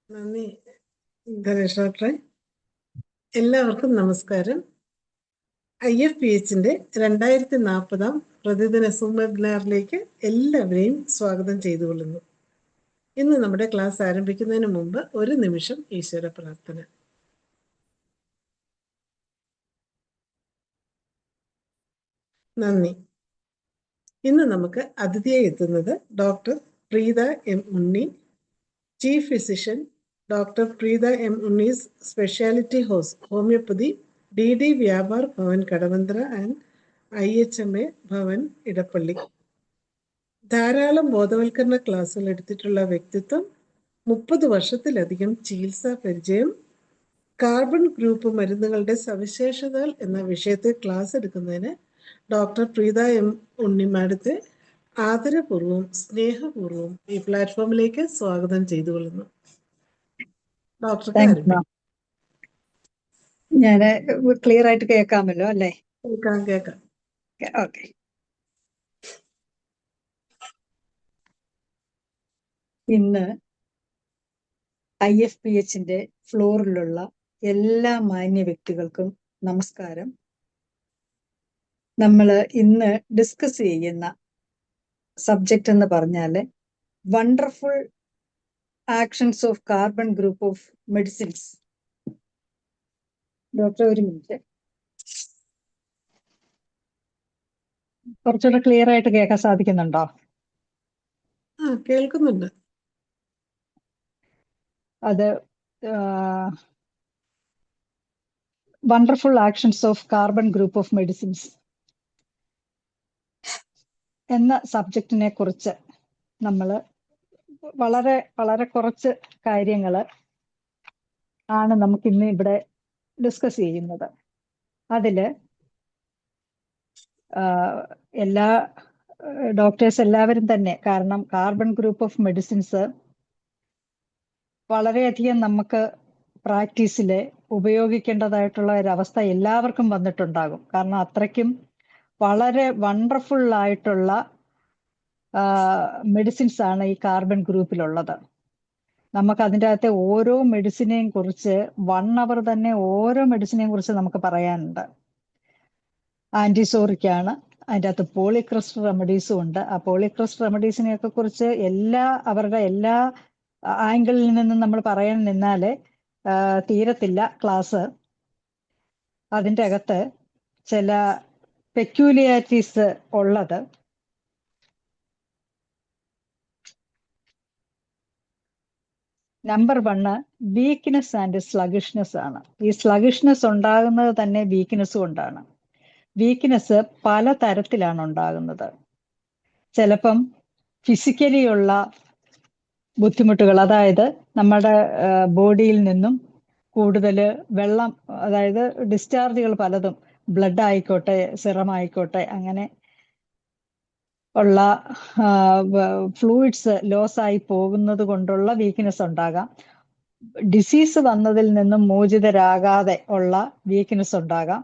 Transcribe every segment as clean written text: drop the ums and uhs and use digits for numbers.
നന്ദി ധനേഷ് ഡോക്ടറെ. എല്ലാവർക്കും നമസ്കാരം. IFPHന്റെ 2040 പ്രതിദിന സൂം വെബിനാറിലേക്ക് എല്ലാവരെയും സ്വാഗതം ചെയ്തുകൊള്ളുന്നു. ഇന്ന് നമ്മുടെ ക്ലാസ് ആരംഭിക്കുന്നതിന് മുമ്പ് ഒരു നിമിഷം ഈശ്വര പ്രാർത്ഥന. നന്ദി. ഇന്ന് നമുക്ക് അതിഥിയായി എത്തുന്നത് doctor Preetha M. Unni, chief physician, doctor Preetha M. Unni's speciality homeopathy, DD Vyapar Bhavan Kadavanthra and IHMA Bhavan Edappally. ധാരാളം ബോധവൽക്കരണ ക്ലാസ്സുകൾ എടുത്തിട്ടുള്ള വ്യക്തിത്വം, 30 വർഷത്തിലധികം ചികിത്സാ പരിചയം, കാർബൺ ഗ്രൂപ്പ് മരുന്നുകളുടെ സവിശേഷതകൾ എന്ന വിഷയത്തിൽ ക്ലാസ് എടുക്കുന്നതിന് ഡോക്ടർ പ്രീത M. ഉണ്ണി മാഡത്തെ ആദരപൂർവ്വം സ്നേഹപൂർവ്വം ഈ പ്ലാറ്റ്ഫോമിലേക്ക് സ്വാഗതം ചെയ്തുകൊള്ളുന്നു. ഡോക്ടർക്ക് ആരംഭിക്കാം. ഞാൻ ക്ലിയർ ആയിട്ട് കേൾക്കാമല്ലോ അല്ലേ? കേൾക്കാം. ഓക്കെ. ഇന്ന് IFPHന്റെ ഫ്ലോറിലുള്ള എല്ലാ മാന്യ വ്യക്തികൾക്കും നമസ്കാരം. നമ്മൾ ഇന്ന് ഡിസ്കസ് ചെയ്യുന്ന സബ്ജക്റ്റ് എന്ന് പറഞ്ഞാല് wonderful actions of carbon group of medicines. Doctor ഒരു മിനിറ്റ്, കുറച്ചുകൂടെ ക്ലിയർ ആയിട്ട് കേൾക്കാൻ സാധിക്കുന്നുണ്ടോ? കേൾക്കുന്നുണ്ട്. അത് wonderful actions of carbon group of medicines എന്ന സബ്ജക്റ്റിനെ കുറിച്ച് നമ്മൾ വളരെ വളരെ കുറച്ച് കാര്യങ്ങൾ ആണ് നമുക്ക് ഇന്ന് ഇവിടെ ഡിസ്കസ് ചെയ്യുന്നത്. അതില് എല്ലാ ഡോക്ടേഴ്സ് എല്ലാവരും തന്നെ, കാരണം കാർബൺ ഗ്രൂപ്പ് ഓഫ് മെഡിസിൻസ് വളരെയധികം നമുക്ക് പ്രാക്ടീസിൽ ഉപയോഗിക്കേണ്ടതായിട്ടുള്ള ഒരവസ്ഥ എല്ലാവർക്കും വന്നിട്ടുണ്ടാകും. കാരണം അത്രയ്ക്കും വളരെ വണ്ടർഫുൾ ആയിട്ടുള്ള മെഡിസിൻസ് ആണ് ഈ കാർബൺ ഗ്രൂപ്പിലുള്ളത്. നമുക്ക് അതിൻ്റെ അകത്തെ ഓരോ മെഡിസിനെയും കുറിച്ച് 1 അവർ തന്നെ ഓരോ മെഡിസിനെയും കുറിച്ച് നമുക്ക് പറയാനുണ്ട്. ആന്റിസോറിക്കാണ്, അതിൻ്റെ അകത്ത് പോളിക്രസ്റ്റ് റെമഡീസും ഉണ്ട്. ആ പോളിക്രസ്റ്റ് റെമഡീസിനെയൊക്കെ കുറിച്ച് അവരുടെ എല്ലാ ആംഗിളിൽ നിന്നും നമ്മൾ പറയാൻ നിന്നാല് തീരത്തില്ല ക്ലാസ്. അതിൻ്റെ അകത്ത് ചില പെക്യൂലിയാരിറ്റീസ് ഉള്ളത് നമ്പർ 1 വീക്ക്നെസ് ആൻഡ് സ്ലഗിഷ്നെസ് ആണ്. ഈ സ്ലഗിഷ്നെസ് ഉണ്ടാകുന്നത് തന്നെ വീക്ക്നെസ് കൊണ്ടാണ്. വീക്ക്നെസ് പല തരത്തിലാണ് ഉണ്ടാകുന്നത്. ചിലപ്പം ഫിസിക്കലി ഉള്ള ബുദ്ധിമുട്ടുകൾ, അതായത് നമ്മുടെ ബോഡിയിൽ നിന്നും കൂടുതൽ വെള്ളം, അതായത് ഡിസ്ചാർജുകൾ പലതും, ബ്ലഡ് ആയിക്കോട്ടെ, സിറം ആയിക്കോട്ടെ, അങ്ങനെ ഉള്ള ഫ്ലൂയിഡ്സ് ലോസ് ആയി പോകുന്നത് കൊണ്ടുള്ള വീക്ക്നെസ് ഉണ്ടാകാം. ഡിസീസ് വന്നതിൽ നിന്നും മോചിതരാകാതെ ഉള്ള വീക്ക്നെസ് ഉണ്ടാകാം.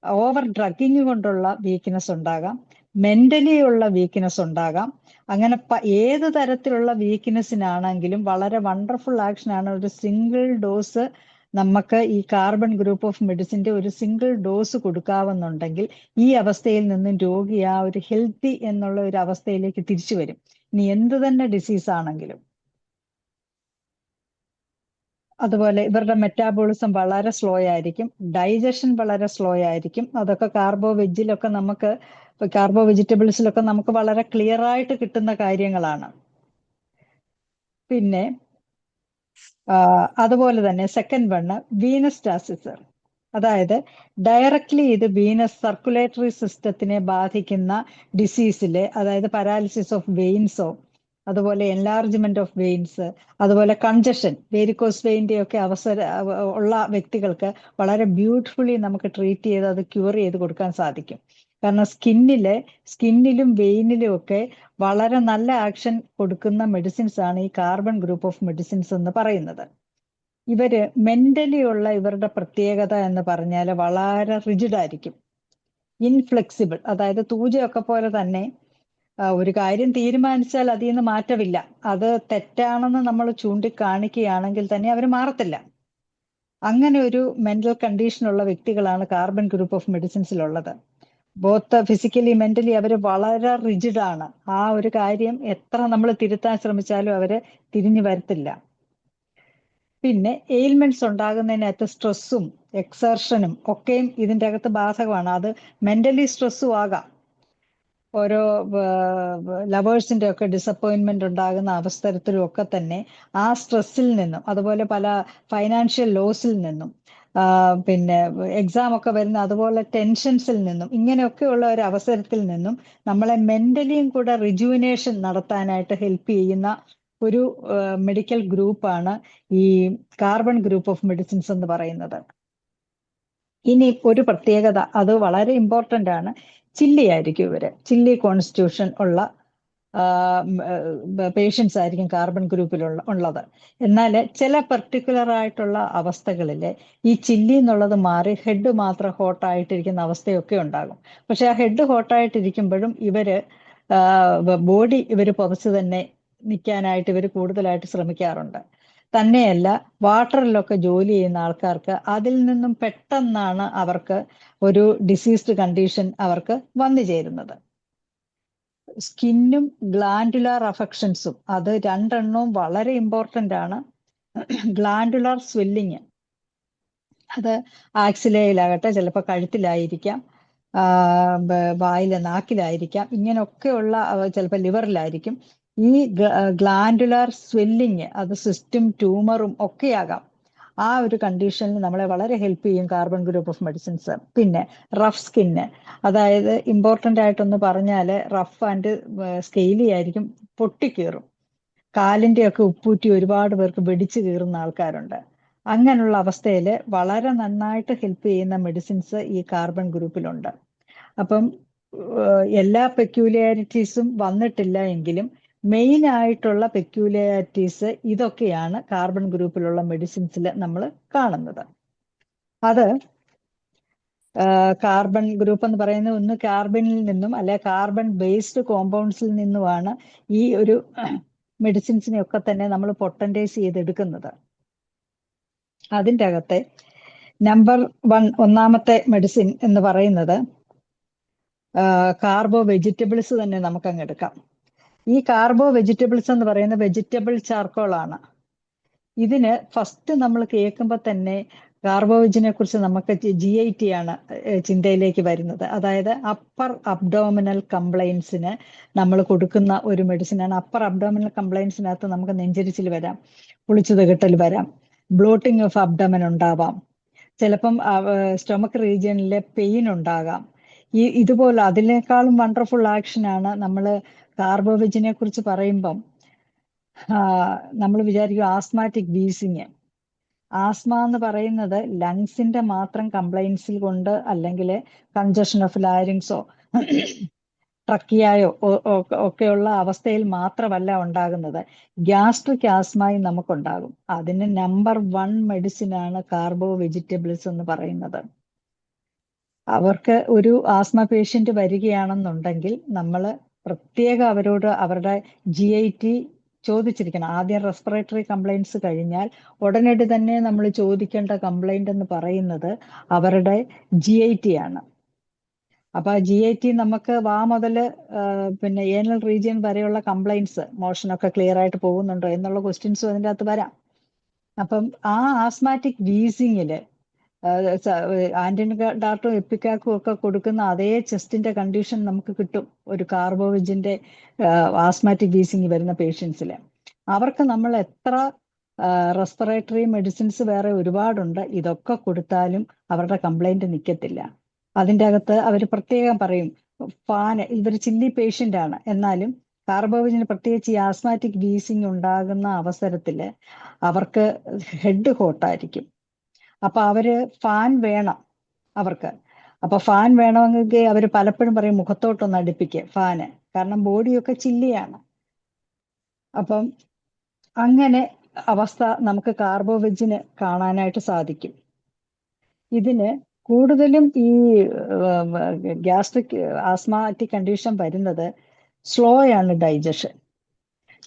ഓവർ ഡ്രഗിങ് കൊണ്ടുള്ള വീക്ക്നെസ് ഉണ്ടാകാം. മെന്റലി ഉള്ള വീക്ക്നെസ് ഉണ്ടാകാം. അങ്ങനെ ഏത് തരത്തിലുള്ള വീക്ക്നെസ്സിനാണെങ്കിലും വളരെ വണ്ടർഫുൾ ആക്ഷനാണ് ഒരു സിംഗിൾ ഡോസ്. നമുക്ക് ഈ കാർബൺ ഗ്രൂപ്പ് ഓഫ് മെഡിസിന്റെ ഒരു സിംഗിൾ ഡോസ് കൊടുക്കാവുന്നുണ്ടെങ്കിൽ ഈ അവസ്ഥയിൽ നിന്നും രോഗി ആ ഒരു ഹെൽത്തി എന്നുള്ള ഒരു അവസ്ഥയിലേക്ക് തിരിച്ചു വരും. ഇനി എന്ത് തന്നെ ഡിസീസ് ആണെങ്കിലും. അതുപോലെ ഇവരുടെ മെറ്റാബോളിസം വളരെ സ്ലോ ആയിരിക്കും, ഡൈജഷൻ വളരെ സ്ലോ ആയിരിക്കും. അതൊക്കെ കാർബോ വെജിറ്റബിൾസിലൊക്കെ നമുക്ക് വളരെ ക്ലിയർ ആയിട്ട് കിട്ടുന്ന കാര്യങ്ങളാണ്. പിന്നെ അതുപോലെ തന്നെ സെക്കൻഡ് 1 വീനസ്റ്റാസിസ്, അതായത് ഡയറക്ട്ലി ഇത് വീനസ് സർക്കുലേറ്ററി സിസ്റ്റത്തിനെ ബാധിക്കുന്ന ഡിസീസില്, അതായത് പാരാലിസിസ് ഓഫ് വെയിൻസോ, അതുപോലെ എൻലാർജ്മെന്റ് ഓഫ് വെയിൻസ്, അതുപോലെ കൺജഷൻ, വേരിക്കോസ് വെയിൻ്റെ ഒക്കെ ഉള്ള വ്യക്തികൾക്ക് വളരെ ബ്യൂട്ടിഫുള്ളി നമുക്ക് ട്രീറ്റ് ചെയ്ത് അത് ക്യൂർ ചെയ്ത് കൊടുക്കാൻ സാധിക്കും. കാരണം സ്കിന്നിലും വെയിനിലും ഒക്കെ വളരെ നല്ല ആക്ഷൻ കൊടുക്കുന്ന മെഡിസിൻസ് ആണ് ഈ കാർബൺ ഗ്രൂപ്പ് ഓഫ് മെഡിസിൻസ് എന്ന് പറയുന്നത്. ഇവര് മെന്റലി ഉള്ള ഇവരുടെ പ്രത്യേകത എന്ന് പറഞ്ഞാൽ വളരെ റിജിഡ് ആയിരിക്കും, ഇൻഫ്ലെക്സിബിൾ, അതായത് തൂജയൊക്കെ പോലെ തന്നെ ഒരു കാര്യം തീരുമാനിച്ചാൽ അതിൽ നിന്ന് മാറ്റമില്ല. അത് തെറ്റാണെന്ന് നമ്മൾ ചൂണ്ടിക്കാണിക്കുകയാണെങ്കിൽ തന്നെ അവർ മാറത്തില്ല. അങ്ങനെ ഒരു മെന്റൽ കണ്ടീഷനുള്ള വ്യക്തികളാണ് കാർബൺ ഗ്രൂപ്പ് ഓഫ് മെഡിസിൻസിലുള്ളത്. ബോത്ത് ഫിസിക്കലി മെന്റലി അവർ വളരെ റിജിഡ് ആണ്. ആ ഒരു കാര്യം എത്ര നമ്മൾ തിരുത്താൻ ശ്രമിച്ചാലും അവര് തിരിഞ്ഞു വരത്തില്ല. പിന്നെ എയിൽമെന്റ്സ് ഉണ്ടാകുന്നതിനകത്ത് സ്ട്രെസ്സും എക്സർഷനും ഒക്കെയും ഇതിൻ്റെ അകത്ത് ബാധകമാണ്. അത് മെന്റലി സ്ട്രെസ്സും ആകാം. ഓരോ ലവേഴ്സിന്റെ ഒക്കെ ഡിസപ്പോയിന്റ്മെന്റ് ഉണ്ടാകുന്ന അവസരത്തിലും ഒക്കെ തന്നെ ആ സ്ട്രെസ്സിൽ നിന്നും, അതുപോലെ പല ഫൈനാൻഷ്യൽ ലോസിൽ നിന്നും, പിന്നെ എക്സാം ഒക്കെ വരുന്ന അതുപോലെ ടെൻഷൻസിൽ നിന്നും, ഇങ്ങനെയൊക്കെയുള്ള ഒരു അവസരത്തിൽ നിന്നും നമ്മളെ മെന്റലിയും കൂടെ റിജുവിനേഷൻ നടത്താനായിട്ട് ഹെൽപ്പ് ചെയ്യുന്ന ഒരു മെഡിക്കൽ ഗ്രൂപ്പാണ് ഈ കാർബൺ ഗ്രൂപ്പ് ഓഫ് മെഡിസിൻസ് എന്ന് പറയുന്നത്. ഇനി ഒരു പ്രത്യേകത, അത് വളരെ ഇമ്പോർട്ടൻ്റ് ആണ്. ചില്ലി ആയിരിക്കും ഇവര്, ചില്ലി കോൺസ്റ്റിറ്റ്യൂഷൻ ഉള്ള പേഷ്യൻസ് ആയിരിക്കും കാർബൺ ഉള്ളത്. എന്നാൽ ചില പെർട്ടിക്കുലർ ആയിട്ടുള്ള അവസ്ഥകളിൽ ഈ ചില്ലി എന്നുള്ളത് മാറി ഹെഡ് മാത്രം ഹോട്ടായിട്ടിരിക്കുന്ന അവസ്ഥയൊക്കെ ഉണ്ടാകും. പക്ഷെ ആ ഹെഡ് ഹോട്ടായിട്ടിരിക്കുമ്പോഴും ഇവര് ബോഡി ഇവർ പുതച്ച് തന്നെ നിൽക്കാനായിട്ട് ഇവർ കൂടുതലായിട്ട് ശ്രമിക്കാറുണ്ട്. തന്നെയല്ല, വാട്ടറിലൊക്കെ ജോലി ചെയ്യുന്ന ആൾക്കാർക്ക് അതിൽ നിന്നും പെട്ടെന്നാണ് അവർക്ക് ഒരു ഡിസീസ്ഡ് കണ്ടീഷൻ അവർക്ക് വന്നു ചേരുന്നത്. സ്കിന്നും ഗ്ലാൻഡുലാർ അഫക്ഷൻസും, അത് രണ്ടെണ്ണവും വളരെ ഇമ്പോർട്ടൻ്റ് ആണ്. ഗ്ലാൻഡുലാർ സ്വെല്ലിങ്, അത് ആക്സിലയിലാകട്ടെ, ചിലപ്പോൾ കഴുത്തിലായിരിക്കാം, വായിലെ നാക്കിലായിരിക്കാം, ഇങ്ങനെയൊക്കെയുള്ള ചിലപ്പോൾ ലിവറിലായിരിക്കും. ഈ ഗ്ലാൻഡുലാർ സ്വെല്ലിങ് അത് സിസ്റ്റും ട്യൂമറും ഒക്കെയാകാം. ആ ഒരു കണ്ടീഷനിൽ നമ്മളെ വളരെ ഹെൽപ്പ് ചെയ്യും കാർബൺ ഗ്രൂപ്പ് ഓഫ് മെഡിസിൻസ്. പിന്നെ റഫ് സ്കിന്ന്, അതായത് ഇമ്പോർട്ടൻ്റ് ആയിട്ടൊന്ന് പറഞ്ഞാൽ റഫ് ആൻഡ് സ്കെയിലി ആയിരിക്കും, പൊട്ടിക്കീറും. കാലിൻ്റെ ഒക്കെ ഉപ്പൂറ്റി ഒരുപാട് പേർക്ക് വെടിച്ചു കീറുന്ന ആൾക്കാരുണ്ട്. അങ്ങനെയുള്ള അവസ്ഥയിൽ വളരെ നന്നായിട്ട് ഹെൽപ്പ് ചെയ്യുന്ന മെഡിസിൻസ് ഈ കാർബൺ ഗ്രൂപ്പിലുണ്ട്. അപ്പം എല്ലാ പെക്യൂലിയാരിറ്റീസും വന്നിട്ടില്ല എങ്കിലും മെയിൻ ആയിട്ടുള്ള പെക്യൂലിയാരിറ്റീസ് ഇതൊക്കെയാണ് കാർബൺ ഗ്രൂപ്പിലുള്ള മെഡിസിൻസിൽ നമ്മൾ കാണുന്നത്. അത് കാർബൺ ഗ്രൂപ്പ് എന്ന് പറയുന്നത് ഒന്ന് കാർബണിൽ നിന്നും അല്ലെ കാർബൺ ബേസ്ഡ് കോമ്പൗണ്ട്സിൽ നിന്നുമാണ് ഈ ഒരു മെഡിസിൻസിനെയൊക്കെ തന്നെ നമ്മൾ പൊട്ടൻറ്റൈസ് ചെയ്തെടുക്കുന്നത്. അതിൻ്റെ അകത്തെ നമ്പർ 1 ഒന്നാമത്തെ മെഡിസിൻ എന്ന് പറയുന്നത് കാർബോ വെജിറ്റബിൾസ് തന്നെ നമുക്കങ്ങ് എടുക്കാം. ഈ കാർബോ വെജിറ്റബിൾസ് എന്ന് പറയുന്ന വെജിറ്റബിൾ ചാർക്കോൾ ആണ്. ഇതിന് ഫസ്റ്റ് നമ്മൾ കേൾക്കുമ്പോൾ തന്നെ കാർബോവെജിനെ കുറിച്ച് നമുക്ക് GIT ആണ് ചിന്തയിലേക്ക് വരുന്നത്. അതായത് അപ്പർ അബ്ഡോമിനൽ കംപ്ലൈൻസിന് നമ്മൾ കൊടുക്കുന്ന ഒരു മെഡിസിനാണ്. അപ്പർ അബ്ഡോമിനൽ കംപ്ലൈൻസിനകത്ത് നമുക്ക് നെഞ്ചരിച്ചിൽ വരാം, കുളിച്ചു തികട്ടൽ വരാം, ബ്ലോട്ടിംഗ് ഓഫ് അബ്ഡമൻ ഉണ്ടാവാം, ചിലപ്പം സ്റ്റൊമക്ക് റീജിയനിലെ പെയിൻ ഉണ്ടാകാം. ഇതുപോലെ അതിനേക്കാളും വണ്ടർഫുൾ ആക്ഷനാണ് നമ്മൾ കാർബോവെജിനെ കുറിച്ച് പറയുമ്പം നമ്മൾ വിചാരിക്കും ആസ്മാറ്റിക് വീസിങ്. ആസ്മ എന്ന് പറയുന്നത് ലങ്സിന്റെ മാത്രം കംപ്ലൈൻസിൽ കൊണ്ട്, അല്ലെങ്കിൽ കൺജഷൻ ഓഫ് ലാരിങ്സോ ട്രക്കിയായോ ഒക്കെയുള്ള അവസ്ഥയിൽ മാത്രമല്ല ഉണ്ടാകുന്നത്, ഗ്യാസ്ട്രിക് ആസ്മയും നമുക്കുണ്ടാകും. അതിന് നമ്പർ 1 മെഡിസിനാണ് കാർബോ വെജിറ്റബിൾസ് എന്ന് പറയുന്നത്. അവർക്ക് ഒരു ആസ്മ പേഷ്യൻ്റ് വരികയാണെന്നുണ്ടെങ്കിൽ നമ്മൾ പ്രത്യേകം അവരോട് അവരുടെ GIT ചോദിച്ചിരിക്കണം. ആദ്യം റെസ്പിറേറ്ററി കംപ്ലൈൻറ്റ്സ് കഴിഞ്ഞാൽ ഉടനടി തന്നെ നമ്മൾ ചോദിക്കേണ്ട കംപ്ലൈന്റ് എന്ന് പറയുന്നത് അവരുടെ GIT ആണ്. അപ്പൊ ആ GIT നമുക്ക് വാ മുതൽ പിന്നെ ഏനൽ റീജിയൻ വരെയുള്ള കംപ്ലൈൻറ്റ്സ്, മോഷനൊക്കെ ക്ലിയർ ആയിട്ട് പോകുന്നുണ്ടോ എന്നുള്ള ക്വസ്റ്റ്യൻസും അതിൻ്റെ അകത്ത് വരാം. അപ്പം ആ ആസ്മാറ്റിക് വീസിങ്ങില് ആന്റിഡാർട്ടും എപ്പിക്കാക്കും ഒക്കെ കൊടുക്കുന്ന അതേ ചെസ്റ്റിന്റെ കണ്ടീഷൻ നമുക്ക് കിട്ടും ഒരു കാർബോവെജിന്റെ ആസ്മാറ്റിക് വീസിങ് വരുന്ന പേഷ്യൻസിൽ. അവർക്ക് നമ്മൾ എത്ര റെസ്പിറേറ്ററി മെഡിസിൻസ് വേറെ ഒരുപാടുണ്ട്, ഇതൊക്കെ കൊടുത്താലും അവരുടെ കംപ്ലൈന്റ് നിൽക്കത്തില്ല. അതിൻ്റെ അകത്ത് അവർ പ്രത്യേകം പറയും, ഇവർ ചില്ലി പേഷ്യൻ്റ് ആണ്, എന്നാലും കാർബോവെജിന് പ്രത്യേകിച്ച് ഈ ആസ്മാറ്റിക് വീസിങ് ഉണ്ടാകുന്ന അവസരത്തിൽ അവർക്ക് ഹെഡ് ഹോട്ടായിരിക്കും. അപ്പൊ അവര് ഫാൻ വേണം അവർക്ക്. അപ്പൊ ഫാൻ വേണമെങ്കിൽ അവർ പലപ്പോഴും പറയും മുഖത്തോട്ടൊന്ന് അടുപ്പിക്കുക ഫാന്, കാരണം ബോഡിയൊക്കെ ചില്ലിയാണ്. അപ്പം അങ്ങനെ അവസ്ഥ നമുക്ക് കാർബോവെജിന് കാണാനായിട്ട് സാധിക്കും. ഇതിന് കൂടുതലും ഈ ഗ്യാസ്ട്രിക് ആസ്മാറ്റിക് കണ്ടീഷൻ വരുന്നത് സ്ലോ ആണ്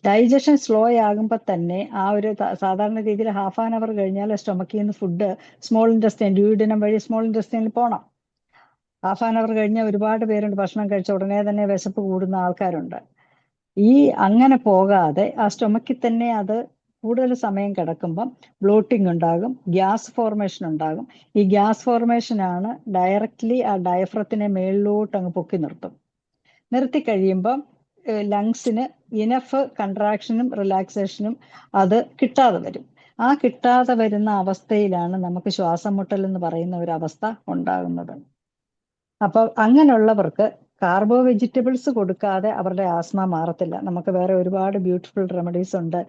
ഡൈജഷൻ സ്ലോ ആകുമ്പോൾ തന്നെ ആ ഒരു സാധാരണ രീതിയിൽ 1/2 hour കഴിഞ്ഞാൽ സ്റ്റൊമക്കിൽ നിന്ന് ഫുഡ് സ്മോൾ ഇൻറ്റെസ്റ്റൈൻ ഡ്യൂഡിനം വഴി സ്മോൾ ഇൻറ്റെസ്റ്റൈനിൽ പോകണം. 1/2 hour കഴിഞ്ഞാൽ ഒരുപാട് പേരുണ്ട് ഭക്ഷണം കഴിച്ച ഉടനെ തന്നെ വിശപ്പ് കൂടുന്ന ആൾക്കാരുണ്ട്. ഈ അങ്ങനെ പോകാതെ ആ സ്റ്റൊമക്കിൽ തന്നെ അത് കൂടുതൽ സമയം കിടക്കുമ്പം ബ്ലോട്ടിംഗ് ഉണ്ടാകും, ഗ്യാസ് ഫോർമേഷൻ ഉണ്ടാകും. ഈ ഗ്യാസ് ഫോർമേഷൻ ആണ് ഡയറക്റ്റ്ലി ആ ഡയഫ്രത്തിനെ മേളിലോട്ട് അങ്ങ് പൊക്കി നിർത്തി കഴിയുമ്പം ലങ്സിന് ഇനഫ് കൺട്രാക്ഷനും റിലാക്സേഷനും അത് കിട്ടാതെ വരും. ആ കിട്ടാതെ വരുന്ന അവസ്ഥയിലാണ് നമുക്ക് ശ്വാസം മുട്ടൽ എന്ന് പറയുന്ന ഒരു അവസ്ഥ ഉണ്ടാകുന്നത്. അപ്പോൾ അങ്ങനെയുള്ളവർക്ക് കാർബോ വെജിറ്റബിൾസ് കൊടുക്കാതെ അവരുടെ ആസ്മ മാറത്തില്ല. നമുക്ക് വേറെ ഒരുപാട് ബ്യൂട്ടിഫുൾ റെമഡീസ് ഉണ്ട്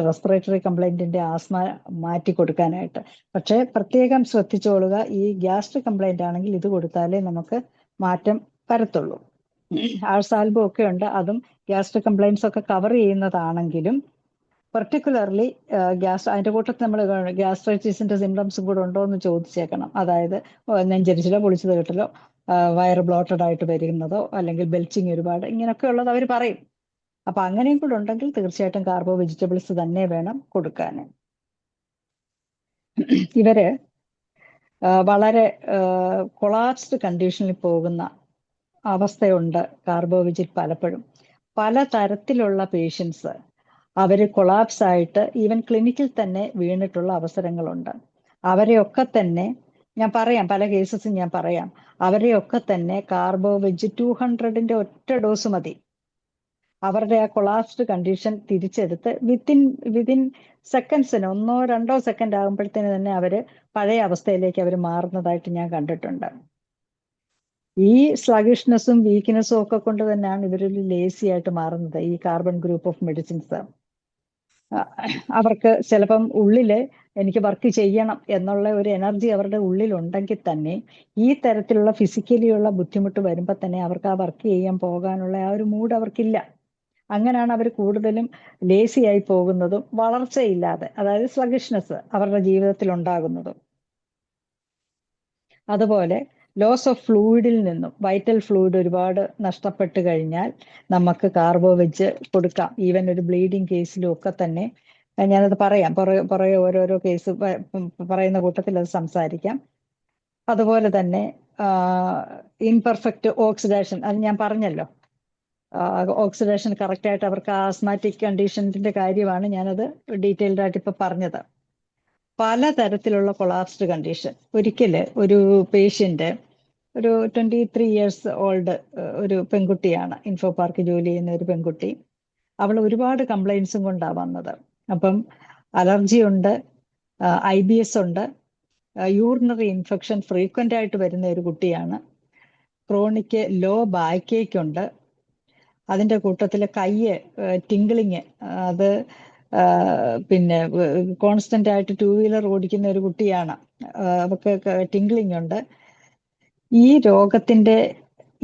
റെസ്പിറേറ്ററി കംപ്ലൈന്റിന്റെ ആസ്മ മാറ്റി കൊടുക്കാനായിട്ട്. പക്ഷേ പ്രത്യേകം ശ്രദ്ധിച്ചോളുക, ഈ ഗ്യാസ്ട്രിക് കംപ്ലൈന്റ് ആണെങ്കിൽ ഇത് കൊടുത്താലേ നമുക്ക് മാറ്റം വരത്തുള്ളൂ. ആഴ്സാൽബം ഒക്കെ ഉണ്ട്, അതും ഗ്യാസ്ട്രിക് കംപ്ലൈൻസ് ഒക്കെ കവർ ചെയ്യുന്നതാണെങ്കിലും പെർട്ടിക്കുലർലി അതിന്റെ കൂട്ടത്തിൽ നമ്മൾ ഗ്യാസ്ട്രൈറ്റിസിന്റെ സിംറ്റംസും കൂടെ ഉണ്ടോ എന്ന് ചോദിച്ചേക്കണം. അതായത് നെഞ്ചരിച്ചിലോ പൊളിച്ചത് കെട്ടലോ വയറ് ബ്ലോട്ടഡ് ആയിട്ട് വരുന്നതോ അല്ലെങ്കിൽ ബെൽച്ചിങ് ഒരുപാട് ഇങ്ങനെയൊക്കെ ഉള്ളത് അവർ പറയും. അപ്പൊ അങ്ങനെയും കൂടെ ഉണ്ടെങ്കിൽ തീർച്ചയായിട്ടും കാർബോ വെജിറ്റബിൾസ് തന്നെ വേണം കൊടുക്കാൻ. ഇവര് വളരെ കൊളാപ്സ്ഡ് കണ്ടീഷനിൽ പോകുന്ന അവസ്ഥയുണ്ട് കാർബോ വെജിറ്റ് പലപ്പോഴും. പല തരത്തിലുള്ള പേഷ്യൻസ് അവർ കൊളാപ്സ് ആയിട്ട് ഈവൻ ക്ലിനിക്കിൽ തന്നെ വീണിട്ടുള്ള അവസരങ്ങളുണ്ട്. അവരെയൊക്കെ തന്നെ ഞാൻ പറയാം, പല കേസസും ഞാൻ പറയാം. അവരെയൊക്കെ തന്നെ കാർബോ വെജ് 200ന്റെ ഒറ്റ ഡോസ് മതി അവരുടെ ആ കൊളാപ്സ്ഡ് കണ്ടീഷൻ തിരിച്ചെടുത്ത് വിതിൻ സെക്കൻഡ്സിന് 1-2 സെക്കൻഡ് ആകുമ്പോഴത്തേന് തന്നെ അവര് പഴയ അവസ്ഥയിലേക്ക് അവർ മാറുന്നതായിട്ട് ഞാൻ കണ്ടിട്ടുണ്ട്. ഈ സ്ലഗിഷ്നെസ്സും വീക്ക്നെസ്സും ഒക്കെ കൊണ്ട് തന്നെയാണ് ഇവരൊരു ലേസി ആയിട്ട് മാറുന്നത്. ഈ കാർബൺ ഗ്രൂപ്പ് ഓഫ് മെഡിസിൻസ് അവർക്ക് ചിലപ്പം ഉള്ളില് എനിക്ക് വർക്ക് ചെയ്യണം എന്നുള്ള ഒരു എനർജി അവരുടെ ഉള്ളിലുണ്ടെങ്കിൽ തന്നെ ഈ തരത്തിലുള്ള ഫിസിക്കലിയുള്ള ബുദ്ധിമുട്ട് വരുമ്പോൾ തന്നെ അവർക്ക് ആ വർക്ക് ചെയ്യാൻ പോകാനുള്ള ആ ഒരു മൂഡ് അവർക്കില്ല. അങ്ങനെയാണ് അവർ കൂടുതലും ലേസി ആയി പോകുന്നതും വളർച്ചയില്ലാതെ, അതായത് സ്ലഗിഷ്നെസ് അവരുടെ ജീവിതത്തിൽ ഉണ്ടാകുന്നതും. അതുപോലെ ലോസ് ഓഫ് ഫ്ലൂയിഡിൽ നിന്നും വൈറ്റൽ ഫ്ലൂയിഡ് ഒരുപാട് നഷ്ടപ്പെട്ട് കഴിഞ്ഞാൽ നമുക്ക് കാർബോ വെജ് കൊടുക്കാം. ഈവൻ ഒരു ബ്ലീഡിങ് കേസിലും ഒക്കെ തന്നെ ഞാനത് പറയാം, പുറകെ ഓരോരോ കേസ് പറയുന്ന കൂട്ടത്തിൽ അത് സംസാരിക്കാം. അതുപോലെ തന്നെ ഇംപെർഫെക്റ്റ് ഓക്സിഡേഷൻ, അത് ഞാൻ പറഞ്ഞല്ലോ, ഓക്സിഡേഷൻ കറക്റ്റായിട്ട് അവർക്ക് ആസ്മാറ്റിക് കണ്ടീഷൻസിന്റെ കാര്യമാണ് ഞാനത് ഡീറ്റെയിൽഡ് ആയിട്ട് ഇപ്പൊ പറഞ്ഞത്. പലതരത്തിലുള്ള കൊളാപ്സ്ഡ് കണ്ടീഷൻ. ഒരിക്കല് ഒരു പേഷ്യന്റ്, ഒരു 23 years ഓൾഡ് ഒരു പെൺകുട്ടിയാണ്, ഇൻഫോ പാർക്ക് ജോലി ചെയ്യുന്ന ഒരു പെൺകുട്ടി. അവൾ ഒരുപാട് കംപ്ലൈൻസും കൊണ്ടാണ് വന്നത്. അപ്പം അലർജി ഉണ്ട്, IBS ഉണ്ട്, യൂറിനറി ഇൻഫെക്ഷൻ ഫ്രീക്വന്റ് ആയിട്ട് വരുന്ന ഒരു കുട്ടിയാണ്, ക്രോണിക് ലോ ബാക്കേക്ക് ഉണ്ട്, അതിൻ്റെ കൂട്ടത്തിൽ കയ്യ് ടിങ്കിളിങ്, അത് പിന്നെ കോൺസ്റ്റന്റ് ആയിട്ട് 2 വീലർ ഓടിക്കുന്ന ഒരു കുട്ടിയാണ്, അവർക്ക് ടിങ്കിളിങ് ഉണ്ട്. ഈ രോഗത്തിന്റെ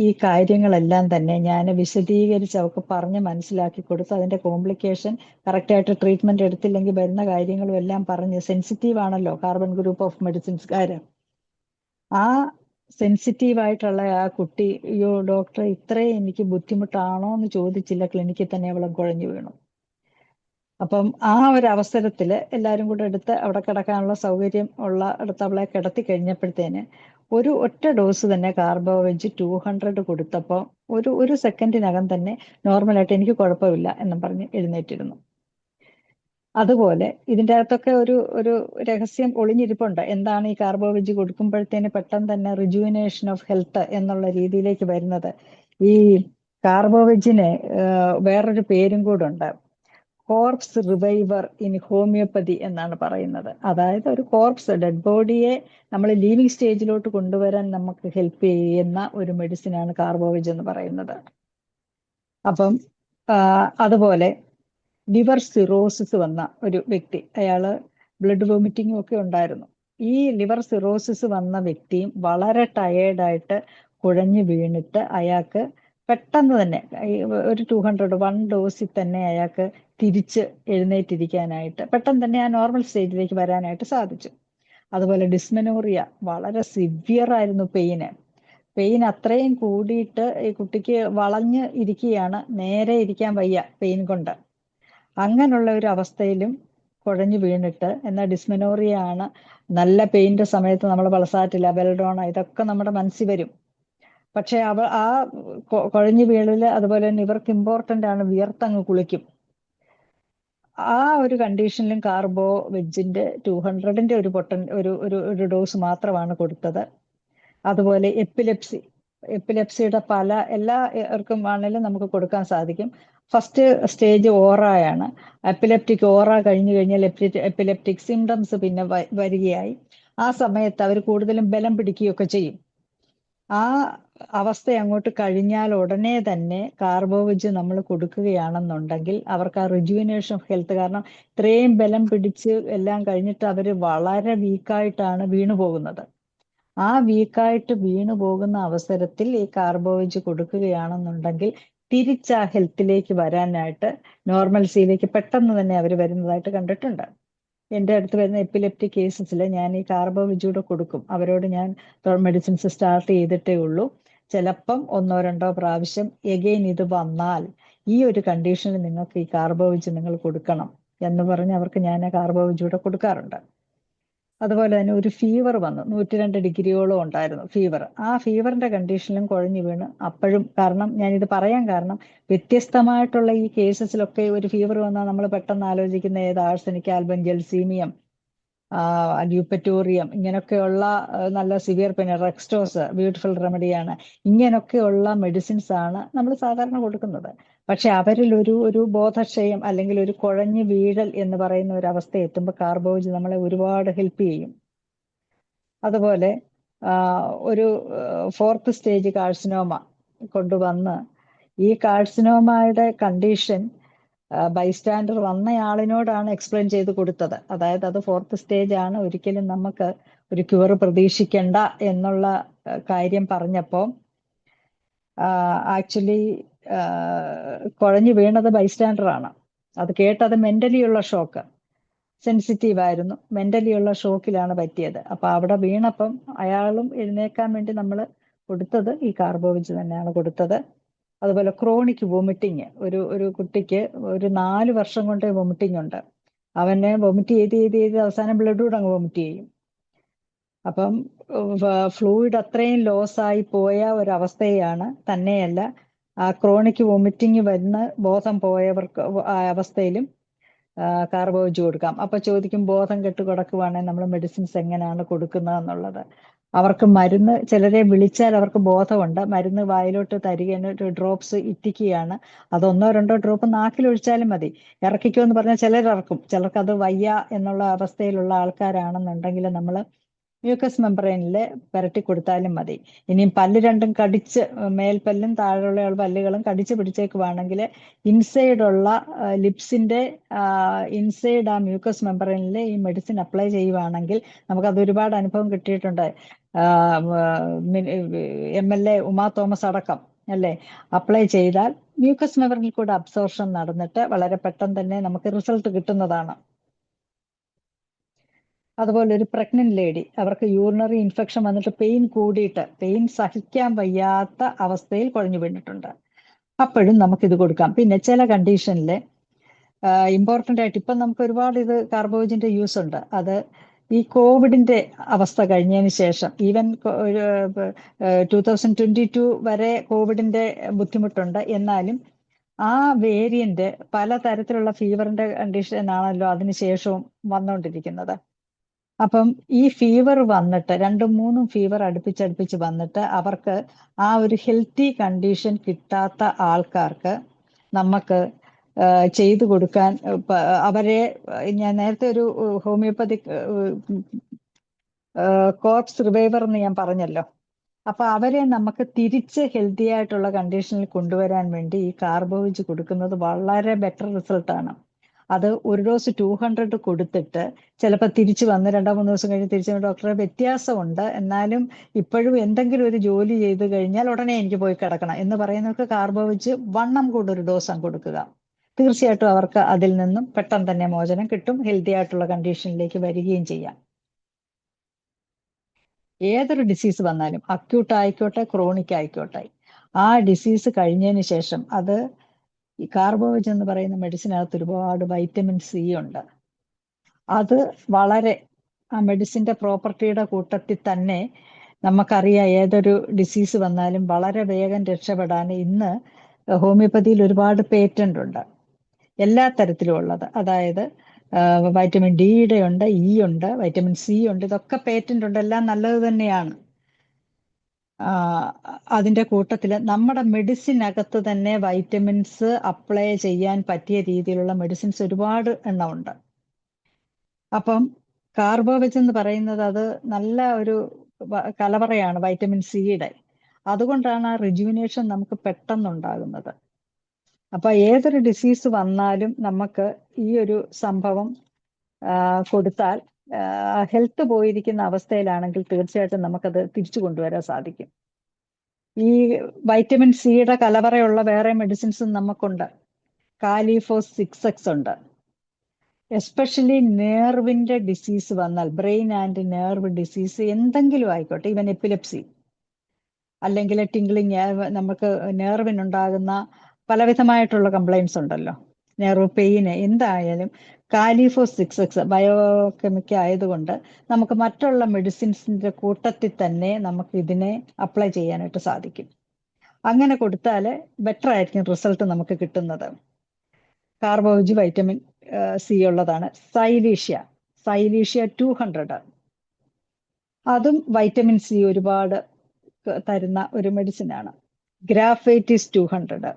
ഈ കാര്യങ്ങളെല്ലാം തന്നെ ഞാൻ വിശദീകരിച്ച് അവർക്ക് പറഞ്ഞ് മനസ്സിലാക്കി കൊടുത്ത് അതിന്റെ കോംപ്ലിക്കേഷൻ കറക്റ്റായിട്ട് ട്രീറ്റ്മെന്റ് എടുത്തില്ലെങ്കിൽ വരുന്ന കാര്യങ്ങളും എല്ലാം പറഞ്ഞ്, സെൻസിറ്റീവ് ആണല്ലോ കാർബൺ ഗ്രൂപ്പ് ഓഫ് മെഡിസിൻസ്കാര്. ആ സെൻസിറ്റീവ് ആയിട്ടുള്ള ആ കുട്ടി, അയ്യോ ഡോക്ടറെ ഇത്രയും എനിക്ക് ബുദ്ധിമുട്ടാണോ എന്ന് ചോദിച്ചില്ല, ക്ലിനിക്കിൽ തന്നെ അവളെ കുഴഞ്ഞു വീണു. അപ്പം ആ ഒരു അവസരത്തിൽ എല്ലാവരും കൂടെ എടുത്ത് അവിടെ കിടക്കാനുള്ള സൗകര്യം ഉള്ള അടുത്ത് അവളെ കിടത്തി കഴിഞ്ഞപ്പോഴത്തേന് ഒരു ഒറ്റ ഡോസ് തന്നെ കാർബോ വെജ് 200 കൊടുത്തപ്പോൾ ഒരു സെക്കൻഡിനകം തന്നെ നോർമലായിട്ട് എനിക്ക് കുഴപ്പമില്ല എന്നും പറഞ്ഞ് എഴുന്നേറ്റിരുന്നു. അതുപോലെ ഇതിൻ്റെ അകത്തൊക്കെ ഒരു രഹസ്യം ഒളിഞ്ഞിരിപ്പുണ്ട്. എന്താണ് ഈ കാർബോ വെജ് കൊടുക്കുമ്പോഴത്തേന് പെട്ടെന്ന് തന്നെ റിജുവിനേഷൻ ഓഫ് ഹെൽത്ത് എന്നുള്ള രീതിയിലേക്ക് വരുന്നത്? ഈ കാർബോ വെജിന് വേറൊരു പേരും കൂടെ ഉണ്ട്, കോർപ്സ് റിവൈവർ ഇൻ ഹോമിയോപ്പതി എന്നാണ് പറയുന്നത്. അതായത് ഒരു കോർപ്സ്, ഡെഡ് ബോഡിയെ നമ്മൾ ലീവിങ് സ്റ്റേജിലോട്ട് കൊണ്ടുവരാൻ നമുക്ക് ഹെൽപ്പ് ചെയ്യുന്ന ഒരു മെഡിസിനാണ് കാർബോ വെജ് എന്ന് പറയുന്നത്. അപ്പം അതുപോലെ ലിവർ സിറോസിസ് വന്ന ഒരു വ്യക്തി, അയാള് ബ്ലഡ് വോമിറ്റിങ്ങും ഒക്കെ ഉണ്ടായിരുന്നു. ഈ ലിവർ സിറോസിസ് വന്ന വ്യക്തിയും വളരെ ടയേർഡായിട്ട് കുഴഞ്ഞു വീണിട്ട് അയാൾക്ക് പെട്ടെന്ന് തന്നെ ഒരു 200 1 ഡോസിൽ തന്നെ അയാൾക്ക് തിരിച്ച് എഴുന്നേറ്റിരിക്കാനായിട്ട് പെട്ടെന്ന് തന്നെ ആ നോർമൽ സ്റ്റേജിലേക്ക് വരാനായിട്ട് സാധിച്ചു. അതുപോലെ ഡിസ്മെനോറിയ, വളരെ സിവിയർ ആയിരുന്നു പെയിന്. പെയിൻ അത്രയും കൂടിയിട്ട് ഈ കുട്ടിക്ക് വളഞ്ഞ് ഇരിക്കുകയാണ്, നേരെ ഇരിക്കാൻ വയ്യ പെയിൻ കൊണ്ട്. അങ്ങനെയുള്ള ഒരു അവസ്ഥയിലും കുഴഞ്ഞു വീണിട്ട്, എന്നാൽ ഡിസ്മെനോറിയ ആണ്, നല്ല പെയിന്റെ സമയത്ത് നമ്മൾ പൾസാറ്റില്ല, ബെൽഡോണ, ഇതൊക്കെ നമ്മുടെ മനസ്സിൽ വരും. പക്ഷെ ആ കുഴഞ്ഞു വീഴല്, അതുപോലെ തന്നെ ഇവർക്ക് ഇമ്പോർട്ടന്റ് ആണ്, വിയർത്തങ്ങ് കുളിക്കും. ആ ഒരു കണ്ടീഷനിലും കാർബോ വെജിന്റെ 200ന്റെ ഒരു ഡോസ് മാത്രമാണ് കൊടുത്തത്. അതുപോലെ എപ്പിലെപ്സിയുടെ എല്ലാവർക്കും ആണെങ്കിലും നമുക്ക് കൊടുക്കാൻ സാധിക്കും. ഫസ്റ്റ് സ്റ്റേജ് ഓറയാണ്. എപ്പിലെപ്റ്റിക് ഓറ കഴിഞ്ഞു കഴിഞ്ഞാൽ എപ്പിലെപ്റ്റിക് സിംറ്റംസ് പിന്നെ വരികയായി. ആ സമയത്ത് അവർ കൂടുതലും ബലം പിടിക്കുകയൊക്കെ ചെയ്യും. ആ അവസ്ഥ അങ്ങോട്ട് കഴിഞ്ഞാൽ ഉടനെ തന്നെ കാർബോവെജ് നമ്മൾ കൊടുക്കുകയാണെന്നുണ്ടെങ്കിൽ അവർക്ക് ആ റിജുവിനേഷൻ ഓഫ് ഹെൽത്ത്, കാരണം ഇത്രയും ബലം പിടിച്ച് എല്ലാം കഴിഞ്ഞിട്ട് അവർ വളരെ വീക്കായിട്ടാണ് വീണു പോകുന്നത്. ആ വീക്കായിട്ട് വീണു പോകുന്ന അവസരത്തിൽ ഈ കാർബോവെജ് കൊടുക്കുകയാണെന്നുണ്ടെങ്കിൽ തിരിച്ച് ആ ഹെൽത്തിലേക്ക് വരാനായിട്ട്, നോർമൽസിയിലേക്ക് പെട്ടെന്ന് തന്നെ അവർ വരുന്നതായിട്ട് കണ്ടിട്ടുണ്ട്. എൻ്റെ അടുത്ത് വരുന്ന എപ്പിലെപ്റ്റിക് കേസസിൽ ഞാൻ ഈ കാർബോവെജൂടെ കൊടുക്കും. അവരോട് ഞാൻ മെഡിസിൻസ് സ്റ്റാർട്ട് ചെയ്തിട്ടേ ഉള്ളൂ. ചിലപ്പം 1-2 പ്രാവശ്യം എഗെയിൻ ഇത് വന്നാൽ ഈ ഒരു കണ്ടീഷനിൽ നിങ്ങൾക്ക് ഈ കാർബോവെജ് നിങ്ങൾ കൊടുക്കണം എന്ന് പറഞ്ഞ് അവർക്ക് ഞാൻ കാർബോവെജൂടെ കൊടുക്കാറുണ്ട്. അതുപോലെ തന്നെ ഒരു ഫീവർ വന്നു, 102 ഡിഗ്രിയോളം ഉണ്ടായിരുന്നു ഫീവർ. ആ ഫീവറിന്റെ കണ്ടീഷനിലും കുഴഞ്ഞു വീണ് അപ്പോഴും, കാരണം ഞാനിത് പറയാൻ കാരണം, വ്യത്യസ്തമായിട്ടുള്ള ഈ കേസസിലൊക്കെ ഒരു ഫീവർ വന്നാൽ നമ്മൾ പെട്ടെന്ന് ആലോചിക്കുന്ന ഏത് ആഴ്സനിക് ആൽബം, ജെൽസീമിയം, ല്യൂപ്പറ്റോറിയം, ഇങ്ങനെയൊക്കെയുള്ള നല്ല സിവിയർ പിന്നെ റെക്സ്റ്റോസ് ബ്യൂട്ടിഫുൾ റെമഡിയാണ്. ഇങ്ങനെയൊക്കെയുള്ള മെഡിസിൻസ് ആണ് നമ്മൾ സാധാരണ കൊടുക്കുന്നത്. പക്ഷെ അവരിൽ ഒരു ബോധക്ഷയം അല്ലെങ്കിൽ ഒരു കുഴഞ്ഞു വീഴൽ എന്ന് പറയുന്ന ഒരു അവസ്ഥ എത്തുമ്പോൾ കാർബോവെജ് നമ്മളെ ഒരുപാട് ഹെൽപ്പ് ചെയ്യും. അതുപോലെ ഒരു 4th സ്റ്റേജ് കാർസിനോമ കൊണ്ടുവന്ന് ഈ കാർസിനോമയുടെ കണ്ടീഷൻ ബൈസ്റ്റാൻഡർ വന്നയാളിനോടാണ് എക്സ്പ്ലെയിൻ ചെയ്ത് കൊടുത്തത്. അതായത് അത് 4th സ്റ്റേജ് ആണ്, ഒരിക്കലും നമുക്ക് ഒരു ക്യൂർ പ്രതീക്ഷിക്കണ്ട എന്നുള്ള കാര്യം പറഞ്ഞപ്പോൾ ആക്ച്വലി കുഴഞ്ഞു വീണത് ബൈസ്റ്റാൻഡർ ആണ്. അത് കേട്ടത് മെന്റലി ഉള്ള ഷോക്ക്, സെൻസിറ്റീവ് ആയിരുന്നു, മെന്റലി ഉള്ള ഷോക്കിലാണ് പറ്റിയത്. അപ്പൊ അവിടെ വീണപ്പം അയാളും എഴുന്നേക്കാൻ വേണ്ടി നമ്മൾ കൊടുത്തത് ഈ കാർബോവെജ് തന്നെയാണ് കൊടുത്തത്. അതുപോലെ ക്രോണിക് വൊമിറ്റിങ്, ഒരു കുട്ടിക്ക് ഒരു 4 വർഷം കൊണ്ട് വൊമിറ്റിംഗ് ഉണ്ട്. അവനെ വൊമിറ്റ് ചെയ്ത് അവസാനം ബ്ലഡ് കൂടെ അങ്ങ് വൊമിറ്റ് ചെയ്യും. അപ്പം ഫ്ലൂയിഡ് അത്രയും ലോസ് ആയി പോയ ഒരവസ്ഥയാണ്. തന്നെയല്ല, ആ ക്രോണിക് വൊമിറ്റിങ് വരുന്ന ബോധം പോയവർക്ക് അവസ്ഥയിലും കാർബോവെജ് കൊടുക്കാം. അപ്പൊ ചോദിക്കും, ബോധം കെട്ട് കിടക്കുവാണെങ്കിൽ നമ്മൾ മെഡിസിൻസ് എങ്ങനെയാണ് കൊടുക്കുന്നത് എന്നുള്ളത്. അവർക്ക് മരുന്ന്, ചിലരെ വിളിച്ചാൽ അവർക്ക് ബോധമുണ്ട്, മരുന്ന് വായിലോട്ട് തരികയാണ്, ഡ്രോപ്സ് ഇറ്റിക്കുകയാണ്. അത് 1-2 ഡ്രോപ്പ് നാക്കിലൊഴിച്ചാലും മതി. ഇറക്കിക്കോ എന്ന് പറഞ്ഞാൽ ചിലർ ഇറക്കും, ചിലർക്ക് അത് വയ്യ എന്നുള്ള അവസ്ഥയിലുള്ള ആൾക്കാരാണെന്നുണ്ടെങ്കിൽ നമ്മൾ മ്യൂക്കസ് മെമ്പറൈനിൽ പുരട്ടി കൊടുത്താലും മതി. ഇനിയും പല്ല് രണ്ടും കടിച്ച്, മേൽപ്പല്ലും താഴെയുള്ള പല്ലുകളും കടിച്ച് പിടിച്ചേക്കുവാണെങ്കിൽ ഇൻസൈഡുള്ള ലിപ്സിന്റെ ഇൻസൈഡ് ആ മ്യൂക്കസ് മെമ്പറൈനിൽ ഈ മെഡിസിൻ അപ്ലൈ ചെയ്യുവാണെങ്കിൽ നമുക്കത് ഒരുപാട് അനുഭവം കിട്ടിയിട്ടുണ്ട്. MLA ഉമാ തോമസ് അടക്കം അല്ലേ, അപ്ലൈ ചെയ്താൽ മ്യൂക്കസ് മെമ്പറിൽ കൂടെ അബ്സോർഷൻ നടന്നിട്ട് വളരെ പെട്ടെന്ന് തന്നെ നമുക്ക് റിസൾട്ട് കിട്ടുന്നതാണ്. അതുപോലെ ഒരു പ്രഗ്നന്റ് ലേഡി, അവർക്ക് യൂറിനറി ഇൻഫെക്ഷൻ വന്നിട്ട് പെയിൻ കൂടിയിട്ട്, പെയിൻ സഹിക്കാൻ വയ്യാത്ത അവസ്ഥയിൽ കുഴഞ്ഞു വീണിട്ടുണ്ട്. അപ്പോഴും നമുക്കിത് കൊടുക്കാം. പിന്നെ ചില കണ്ടീഷനിൽ ഇമ്പോർട്ടൻ്റ് ആയിട്ട് ഇപ്പം നമുക്ക് ഒരുപാട് ഇത് കാർബോവെജിന്റെ യൂസ് ഉണ്ട്. അത് ഈ കോവിഡിന്റെ അവസ്ഥ കഴിഞ്ഞതിന് ശേഷം, ഈവൻ 2022 വരെ കോവിഡിന്റെ ബുദ്ധിമുട്ടുണ്ട്. എന്നാലും ആ വേരിയന്റ് പലതരത്തിലുള്ള ഫീവറിന്റെ കണ്ടീഷനാണല്ലോ അതിനുശേഷവും വന്നുകൊണ്ടിരിക്കുന്നത്. അപ്പം ഈ ഫീവർ വന്നിട്ട് 2-3 ഫീവർ അടുപ്പിച്ചടുപ്പിച്ച് വന്നിട്ട് അവർക്ക് ആ ഒരു ഹെൽത്തി കണ്ടീഷൻ കിട്ടാത്ത ആൾക്കാർക്ക് നമുക്ക് ചെയ്തു കൊടുക്കാൻ, അവരെ ഞാൻ നേരത്തെ ഒരു ഹോമിയോപ്പതിക് കോർപ്സ് റിവൈവർ എന്ന് ഞാൻ പറഞ്ഞല്ലോ. അപ്പൊ അവരെ നമുക്ക് തിരിച്ച് ഹെൽത്തി ആയിട്ടുള്ള കണ്ടീഷനിൽ കൊണ്ടുവരാൻ വേണ്ടി ഈ കാർബോവെജ് കൊടുക്കുന്നത് വളരെ ബെറ്റർ റിസൾട്ടാണ്. അത് ഒരു ഡോസ് 200 കൊടുത്തിട്ട് ചിലപ്പോൾ തിരിച്ചു വന്ന് 2-3 ദിവസം കഴിഞ്ഞ് തിരിച്ചു ഡോക്ടറെ വ്യത്യാസമുണ്ട്, എന്നാലും ഇപ്പോഴും എന്തെങ്കിലും ഒരു ജോലി ചെയ്ത് കഴിഞ്ഞാൽ ഉടനെ എനിക്ക് പോയി കിടക്കണം എന്ന് പറയുന്നവർക്ക് കാർബോവെജ് 1 കൂടെ ഡോസാണ് കൊടുക്കുക. തീർച്ചയായിട്ടും അവർക്ക് അതിൽ നിന്നും പെട്ടെന്ന് തന്നെ മോചനം കിട്ടും, ഹെൽത്തി ആയിട്ടുള്ള കണ്ടീഷനിലേക്ക് വരികയും ചെയ്യാം. ഏതൊരു ഡിസീസ് വന്നാലും അക്യൂട്ട് ആയിക്കോട്ടെ ക്രോണിക് ആയിക്കോട്ടെ, ആ ഡിസീസ് കഴിഞ്ഞതിന് ശേഷം അത് ഈ കാർബോവജ് എന്ന് പറയുന്ന മെഡിസിനകത്ത് ഒരുപാട് വൈറ്റമിൻ സി ഉണ്ട്. അത് വളരെ ആ മെഡിസിന്റെ പ്രോപ്പർട്ടിയുടെ കൂട്ടത്തിൽ തന്നെ നമുക്കറിയാം ഏതൊരു ഡിസീസ് വന്നാലും വളരെ വേഗം രക്ഷപ്പെടാൻ ഇന്ന് ഹോമിയോപ്പതിയിൽ ഒരുപാട് പേറ്റന്റ് ഉണ്ട്, എല്ലാ തരത്തിലും ഉള്ളത്. അതായത് വൈറ്റമിൻ ഡിയുടെ ഉണ്ട്, ഇ ഉണ്ട്, വൈറ്റമിൻ സി ഉണ്ട്, ഇതൊക്കെ പേറ്റന്റ് ഉണ്ട്, എല്ലാം നല്ലത് തന്നെയാണ്. അതിന്റെ കൂട്ടത്തിൽ നമ്മുടെ മെഡിസിനകത്ത് തന്നെ വൈറ്റമിൻസ് അപ്ലൈ ചെയ്യാൻ പറ്റിയ രീതിയിലുള്ള മെഡിസിൻസ് ഒരുപാട് എണ്ണമുണ്ട്. അപ്പം കാർബോവെജ് എന്ന് പറയുന്നത് അത് നല്ല ഒരു കലവറയാണ് വൈറ്റമിൻ സിയുടെ. അതുകൊണ്ടാണ് ആ റിജുവിനേഷൻ നമുക്ക് പെട്ടെന്നുണ്ടാകുന്നത്. അപ്പൊ ഏതൊരു ഡിസീസ് വന്നാലും നമുക്ക് ഈ ഒരു സംഭവം കൊടുത്താൽ ഹെൽത്ത് പോയിരിക്കുന്ന അവസ്ഥയിലാണെങ്കിൽ തീർച്ചയായിട്ടും നമുക്കത് തിരിച്ചു കൊണ്ടുവരാൻ സാധിക്കും. ഈ വൈറ്റമിൻ സിയുടെ കലവറയുള്ള വേറെ മെഡിസിൻസും നമുക്കുണ്ട്. കാലിഫോസ് 6X ഉണ്ട്. എസ്പെഷ്യലി നേർവിന്റെ ഡിസീസ് വന്നാൽ, ബ്രെയിൻ ആൻഡ് നേർവ് ഡിസീസ് എന്തെങ്കിലും ആയിക്കോട്ടെ, ഈവൻ എപ്പിലെപ്സി അല്ലെങ്കിൽ ടിംഗ്ലിങ്, നമുക്ക് നേർവിനുണ്ടാകുന്ന പലവിധമായിട്ടുള്ള കംപ്ലൈൻസ് ഉണ്ടല്ലോ, നെർവ് പെയിന്, എന്തായാലും കാലിഫോസ് 6X ബയോകെമിക്കൽ ആയതുകൊണ്ട് നമുക്ക് മറ്റുള്ള മെഡിസിൻസിന്റെ കൂട്ടത്തിൽ തന്നെ നമുക്ക് ഇതിനെ അപ്ലൈ ചെയ്യാനായിട്ട് സാധിക്കും. അങ്ങനെ കൊടുത്താൽ ബെറ്റർ ആയിരിക്കും റിസൾട്ട് നമുക്ക് കിട്ടുന്നത്. കാർബോവജ് വൈറ്റമിൻ സി ഉള്ളതാണ്. സൈലീഷ്യ 200, അതും വൈറ്റമിൻ സി ഒരുപാട് തരുന്ന ഒരു മെഡിസിനാണ്. ഗ്രാഫൈറ്റിസ് 200,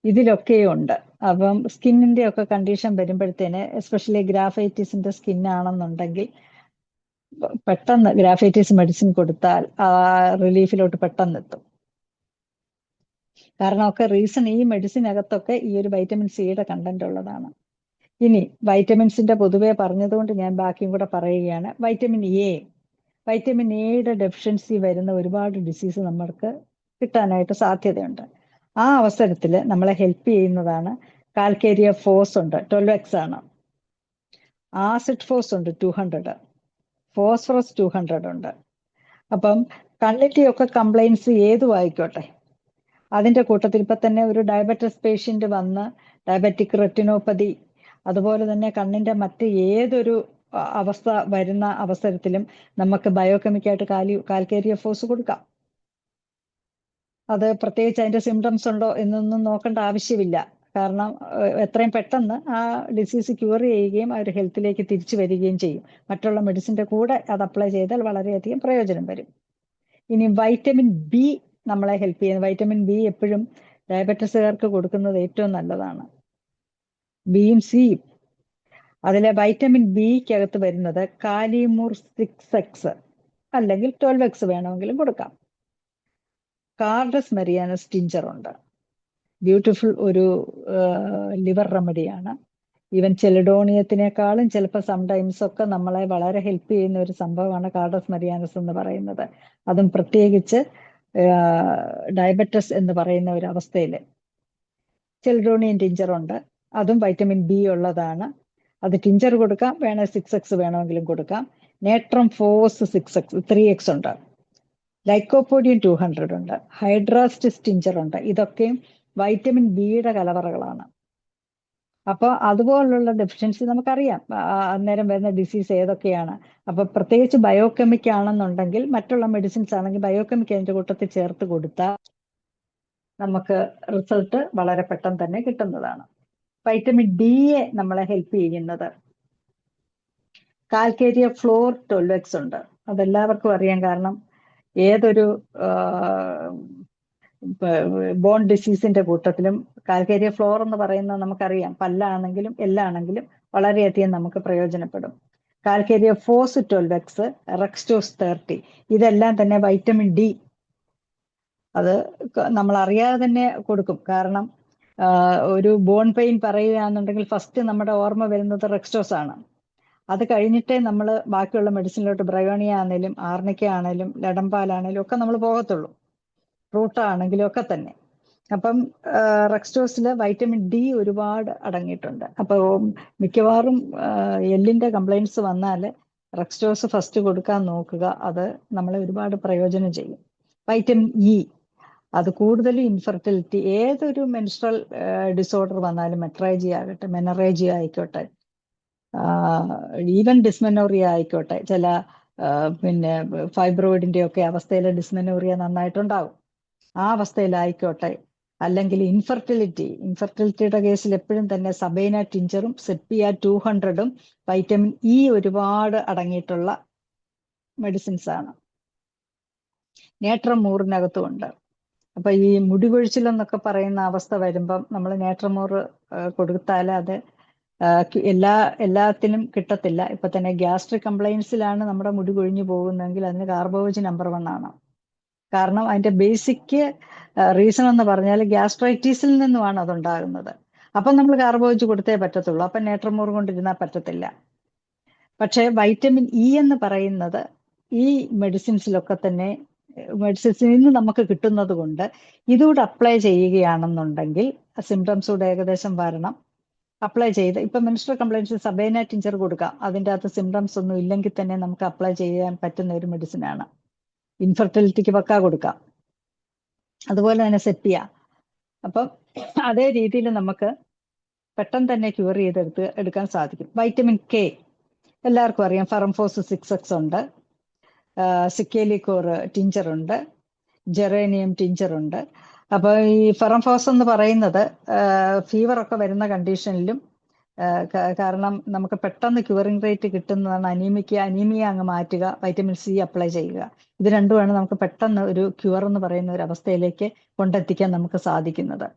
ഇതിലൊക്കെ ഉണ്ട്. അപ്പം സ്കിന്നിന്റെ ഒക്കെ കണ്ടീഷൻ വരുമ്പോഴത്തേന്, എസ്പെഷ്യലി ഗ്രാഫൈറ്റിസിന്റെ സ്കിന്നാണെന്നുണ്ടെങ്കിൽ പെട്ടെന്ന് ഗ്രാഫൈറ്റിസ് മെഡിസിൻ കൊടുത്താൽ ആ റിലീഫിലോട്ട് പെട്ടെന്ന് എത്തും. കാരണം ഒക്കെ റീസൺ ഈ മെഡിസിനകത്തൊക്കെ ഈ ഒരു വൈറ്റമിൻ സിയുടെ കണ്ടന്റ് ഉള്ളതാണ്. ഇനി വൈറ്റമിൻസിന്റെ പൊതുവെ പറഞ്ഞതുകൊണ്ട് ഞാൻ ബാക്കിയും കൂടെ പറയുകയാണ്. വൈറ്റമിൻ എയുടെ ഡെഫിഷ്യൻസി വരുന്ന ഒരുപാട് ഡിസീസ് നമ്മൾക്ക് കിട്ടാനായിട്ട് സാധ്യതയുണ്ട്. ആ അവസരത്തിൽ നമ്മളെ ഹെൽപ്പ് ചെയ്യുന്നതാണ് കാൽക്കേരിയ ഫോസ് ഉണ്ട്, 12X ആണ്. ആസിഡ് ഫോസ് ഉണ്ട് 200, ഫോസ്ഫറസ് 200 ഉണ്ട്. അപ്പം കണ്ണിന്റെയൊക്കെ കംപ്ലൈൻസ് ഏതും ആയിക്കോട്ടെ, അതിന്റെ കൂട്ടത്തിൽ ഇപ്പൊ തന്നെ ഒരു ഡയബറ്റിസ് പേഷ്യന്റ് വന്ന് ഡയബറ്റിക് റെറ്റിനോപ്പതി, അതുപോലെ തന്നെ കണ്ണിന്റെ മറ്റ് ഏതൊരു അവസ്ഥ വരുന്ന അവസരത്തിലും നമുക്ക് ബയോകെമിക്കായിട്ട് കാൽക്കേരിയ ഫോസ് കൊടുക്കാം. അത് പ്രത്യേകിച്ച് അതിന്റെ സിംറ്റംസ് ഉണ്ടോ എന്നൊന്നും നോക്കേണ്ട ആവശ്യമില്ല. കാരണം എത്രയും പെട്ടെന്ന് ആ ഡിസീസ് ക്യൂർ ചെയ്യുകയും ആ ഒരു ഹെൽത്തിലേക്ക് തിരിച്ചു വരികയും ചെയ്യും. മറ്റുള്ള മെഡിസിന്റെ കൂടെ അത് അപ്ലൈ ചെയ്താൽ വളരെയധികം പ്രയോജനം വരും. ഇനി വൈറ്റമിൻ ബി നമ്മളെ ഹെൽപ്പ് ചെയ്യുന്നത്, വൈറ്റമിൻ ബി എപ്പോഴും ഡയബറ്റിസുകാർക്ക് കൊടുക്കുന്നത് ഏറ്റവും നല്ലതാണ്. ബിയും സിയും. അതിലെ വൈറ്റമിൻ ബിക്കകത്ത് വരുന്നത് കാലിമൂർ 6X അല്ലെങ്കിൽ 12X വേണമെങ്കിലും കൊടുക്കാം. കാർഡസ് മെറിയാനസ് ടിഞ്ചർ ഉണ്ട്, ബ്യൂട്ടിഫുൾ ഒരു ലിവർ റെമഡിയാണ്. ഈവൻ ചെലിഡോണിയത്തിനേക്കാളും ചിലപ്പോൾ സംടൈംസ് ഒക്കെ നമ്മളെ വളരെ ഹെൽപ്പ് ചെയ്യുന്ന ഒരു സംഭവമാണ് കാർഡസ് മെറിയാനസ് എന്ന് പറയുന്നത്. അതും പ്രത്യേകിച്ച് ഡയബറ്റിസ് എന്ന് പറയുന്ന ഒരു അവസ്ഥയിൽ. ചെലിഡോണിയൻ ടിഞ്ചർ ഉണ്ട്, അതും വൈറ്റമിൻ ബി ഉള്ളതാണ്. അത് ടിഞ്ചർ കൊടുക്കാം, വേണേൽ 6X വേണമെങ്കിലും കൊടുക്കാം. നേട്രം ഫോസ് 3X ഉണ്ട്. ലൈക്കോപോഡിയം 200 ഉണ്ട്. ഹൈഡ്രാസ്റ്റിസ് ടിഞ്ചർ ഉണ്ട്. ഇതൊക്കെയും വൈറ്റമിൻ ബിയുടെ കലവറകളാണ്. അപ്പോൾ അതുപോലുള്ള ഡെഫിഷ്യൻസി നമുക്കറിയാം അന്നേരം വരുന്ന ഡിസീസ് ഏതൊക്കെയാണ്. അപ്പൊ പ്രത്യേകിച്ച് ബയോകെമിക് ആണെന്നുണ്ടെങ്കിൽ, മറ്റുള്ള മെഡിസിൻസ് ആണെങ്കിൽ ബയോകെമിക് അതിന്റെ കൂട്ടത്തിൽ ചേർത്ത് കൊടുത്താൽ നമുക്ക് റിസൾട്ട് വളരെ പെട്ടെന്ന് തന്നെ കിട്ടുന്നതാണ്. വൈറ്റമിൻ ഡിയെ നമ്മളെ ഹെൽപ്പ് ചെയ്യുന്നത് കാൽക്കേരിയ ഫ്ലോർ 12X ഉണ്ട്. അതെല്ലാവർക്കും അറിയാം. കാരണം ഏതൊരു ബോൺ ഡിസീസിന്റെ കൂട്ടത്തിലും കാൽക്കേരിയ ഫ്ലോർ എന്ന് പറയുന്നത് നമുക്കറിയാം, പല്ലാണെങ്കിലും എല്ലാണെങ്കിലും വളരെയധികം നമുക്ക് പ്രയോജനപ്പെടും. കാൽക്കേരിയ ഫോസ് 12X, റെക്സ്റ്റോസ് 30, ഇതെല്ലാം തന്നെ വൈറ്റമിൻ ഡി അത് നമ്മൾ അറിയാതെ തന്നെ കൊടുക്കും. കാരണം ഒരു ബോൺ പെയിൻ പറയുകയാണെന്നുണ്ടെങ്കിൽ ഫസ്റ്റ് നമ്മുടെ ഓർമ്മ വരുന്നത് റെക്സ്റ്റോസ് ആണ്. അത് കഴിഞ്ഞിട്ടേ നമ്മൾ ബാക്കിയുള്ള മെഡിസിനിലോട്ട് ബ്രയോണിയ ആണെങ്കിലും ആർണിക്ക ആണെങ്കിലും ലഡംപാലാണെങ്കിലും ഒക്കെ നമ്മൾ പോകത്തുള്ളൂ, ഫ്രൂട്ട ആണെങ്കിലും ഒക്കെ തന്നെ. അപ്പം റെക്സ്റ്റോസിൽ വൈറ്റമിൻ ഡി ഒരുപാട് അടങ്ങിയിട്ടുണ്ട്. അപ്പോൾ മിക്കവാറും എല്ലിന്റെ കംപ്ലൈൻസ് വന്നാൽ റെക്സ്റ്റോസ് ഫസ്റ്റ് കൊടുക്കാൻ നോക്കുക. അത് നമ്മളെ ഒരുപാട് പ്രയോജനം ചെയ്യും. വൈറ്റമിൻ ഇ, അത് കൂടുതലും ഇൻഫെർട്ടിലിറ്റി, ഏതൊരു മെൻസ്ട്രൽ ഡിസോർഡർ വന്നാലും, മെട്രേജി ആകട്ടെ, മെനറേജി ആയിക്കോട്ടെ, ഈവൻ ഡിസ്മെനോറിയ ആയിക്കോട്ടെ, ചില പിന്നെ ഫൈബ്രോയിഡിന്റെ ഒക്കെ അവസ്ഥയിൽ ഡിസ്മെനോറിയ നന്നായിട്ടുണ്ടാവും. ആ അവസ്ഥയിലായിക്കോട്ടെ, അല്ലെങ്കിൽ ഇൻഫെർട്ടിലിറ്റിയുടെ കേസിൽ എപ്പോഴും തന്നെ സബൈന ടിഞ്ചറും സെപ്പിയ 200ഉം വൈറ്റമിൻ ഇ ഒരുപാട് അടങ്ങിയിട്ടുള്ള മെഡിസിൻസ് ആണ്. നേട്രം മൂറിനകത്തും ഉണ്ട്. അപ്പൊ ഈ മുടി കൊഴിച്ചിലെന്നൊക്കെ പറയുന്ന അവസ്ഥ വരുമ്പം നമ്മൾ നേട്രമോറ് കൊടുത്താൽ അത് എല്ലാത്തിനും കിട്ടത്തില്ല. ഇപ്പൊ തന്നെ ഗ്യാസ്ട്രിക് കംപ്ലൈൻസിലാണ് നമ്മുടെ മുടി കൊഴിഞ്ഞു പോകുന്നതെങ്കിൽ അതിന് കാർബോവജ് നമ്പർ 1 ആണ്. കാരണം അതിന്റെ ബേസിക് റീസൺ എന്ന് പറഞ്ഞാൽ ഗ്യാസ്ട്രൈറ്റീസിൽ നിന്നുമാണ് അതുണ്ടാകുന്നത്. അപ്പം നമ്മൾ കാർബോവജ് കൊടുത്തേ പറ്റത്തുള്ളൂ. അപ്പം നേട്രമോർ കൊണ്ടിരുന്നാൽ പറ്റത്തില്ല. പക്ഷേ വൈറ്റമിൻ ഇ എന്ന് പറയുന്നത് ഈ മെഡിസിൻസിലൊക്കെ തന്നെ മെഡിസിൻസിൽ നിന്ന് നമുക്ക് കിട്ടുന്നത് കൊണ്ട് ഇതുകൂടെ അപ്ലൈ ചെയ്യുകയാണെന്നുണ്ടെങ്കിൽ സിംറ്റംസ് കൂടെ ഏകദേശം വരണം. അപ്ലൈ ചെയ്ത് ഇപ്പം മെൻസ്ട്രൽ കംപ്ലൈൻസ് സബൈന ടിഞ്ചർ കൊടുക്കാം. അതിൻ്റെ അകത്ത് സിംറ്റംസ് ഒന്നും ഇല്ലെങ്കിൽ തന്നെ നമുക്ക് അപ്ലൈ ചെയ്യാൻ പറ്റുന്ന ഒരു മെഡിസിനാണ്. ഇൻഫെർട്ടിലിറ്റിക്ക് പക്ക കൊടുക്കാം. അതുപോലെ തന്നെ സെപ്പിയ. അപ്പം അതേ രീതിയിൽ നമുക്ക് പെട്ടെന്ന് തന്നെ ക്യൂർ എടുക്കാൻ സാധിക്കും. വൈറ്റമിൻ കെ എല്ലാവർക്കും അറിയാം. ഫറംഫോസ് 6X ഉണ്ട്, സിക്കേലിക്കോർ ടിഞ്ചർ ഉണ്ട്, ജെറേനിയം ടിഞ്ചർ ഉണ്ട്. അപ്പൊ ഈ ഫറംഫോസ് എന്ന് പറയുന്നത് ഫീവർ ഒക്കെ വരുന്ന കണ്ടീഷനിലും കാരണം നമുക്ക് പെട്ടെന്ന് ക്യൂറിംഗ് റേറ്റ് കിട്ടുന്നതാണ്. അനീമിയ അങ്ങ് മാറ്റുക, വൈറ്റമിൻ സി അപ്ലൈ ചെയ്യുക. ഇത് രണ്ടുമാണ് നമുക്ക് പെട്ടെന്ന് ഒരു ക്യൂർ എന്ന് പറയുന്ന ഒരു അവസ്ഥയിലേക്ക് കൊണ്ടെത്തിക്കാൻ നമുക്ക് സാധിക്കുന്നത്.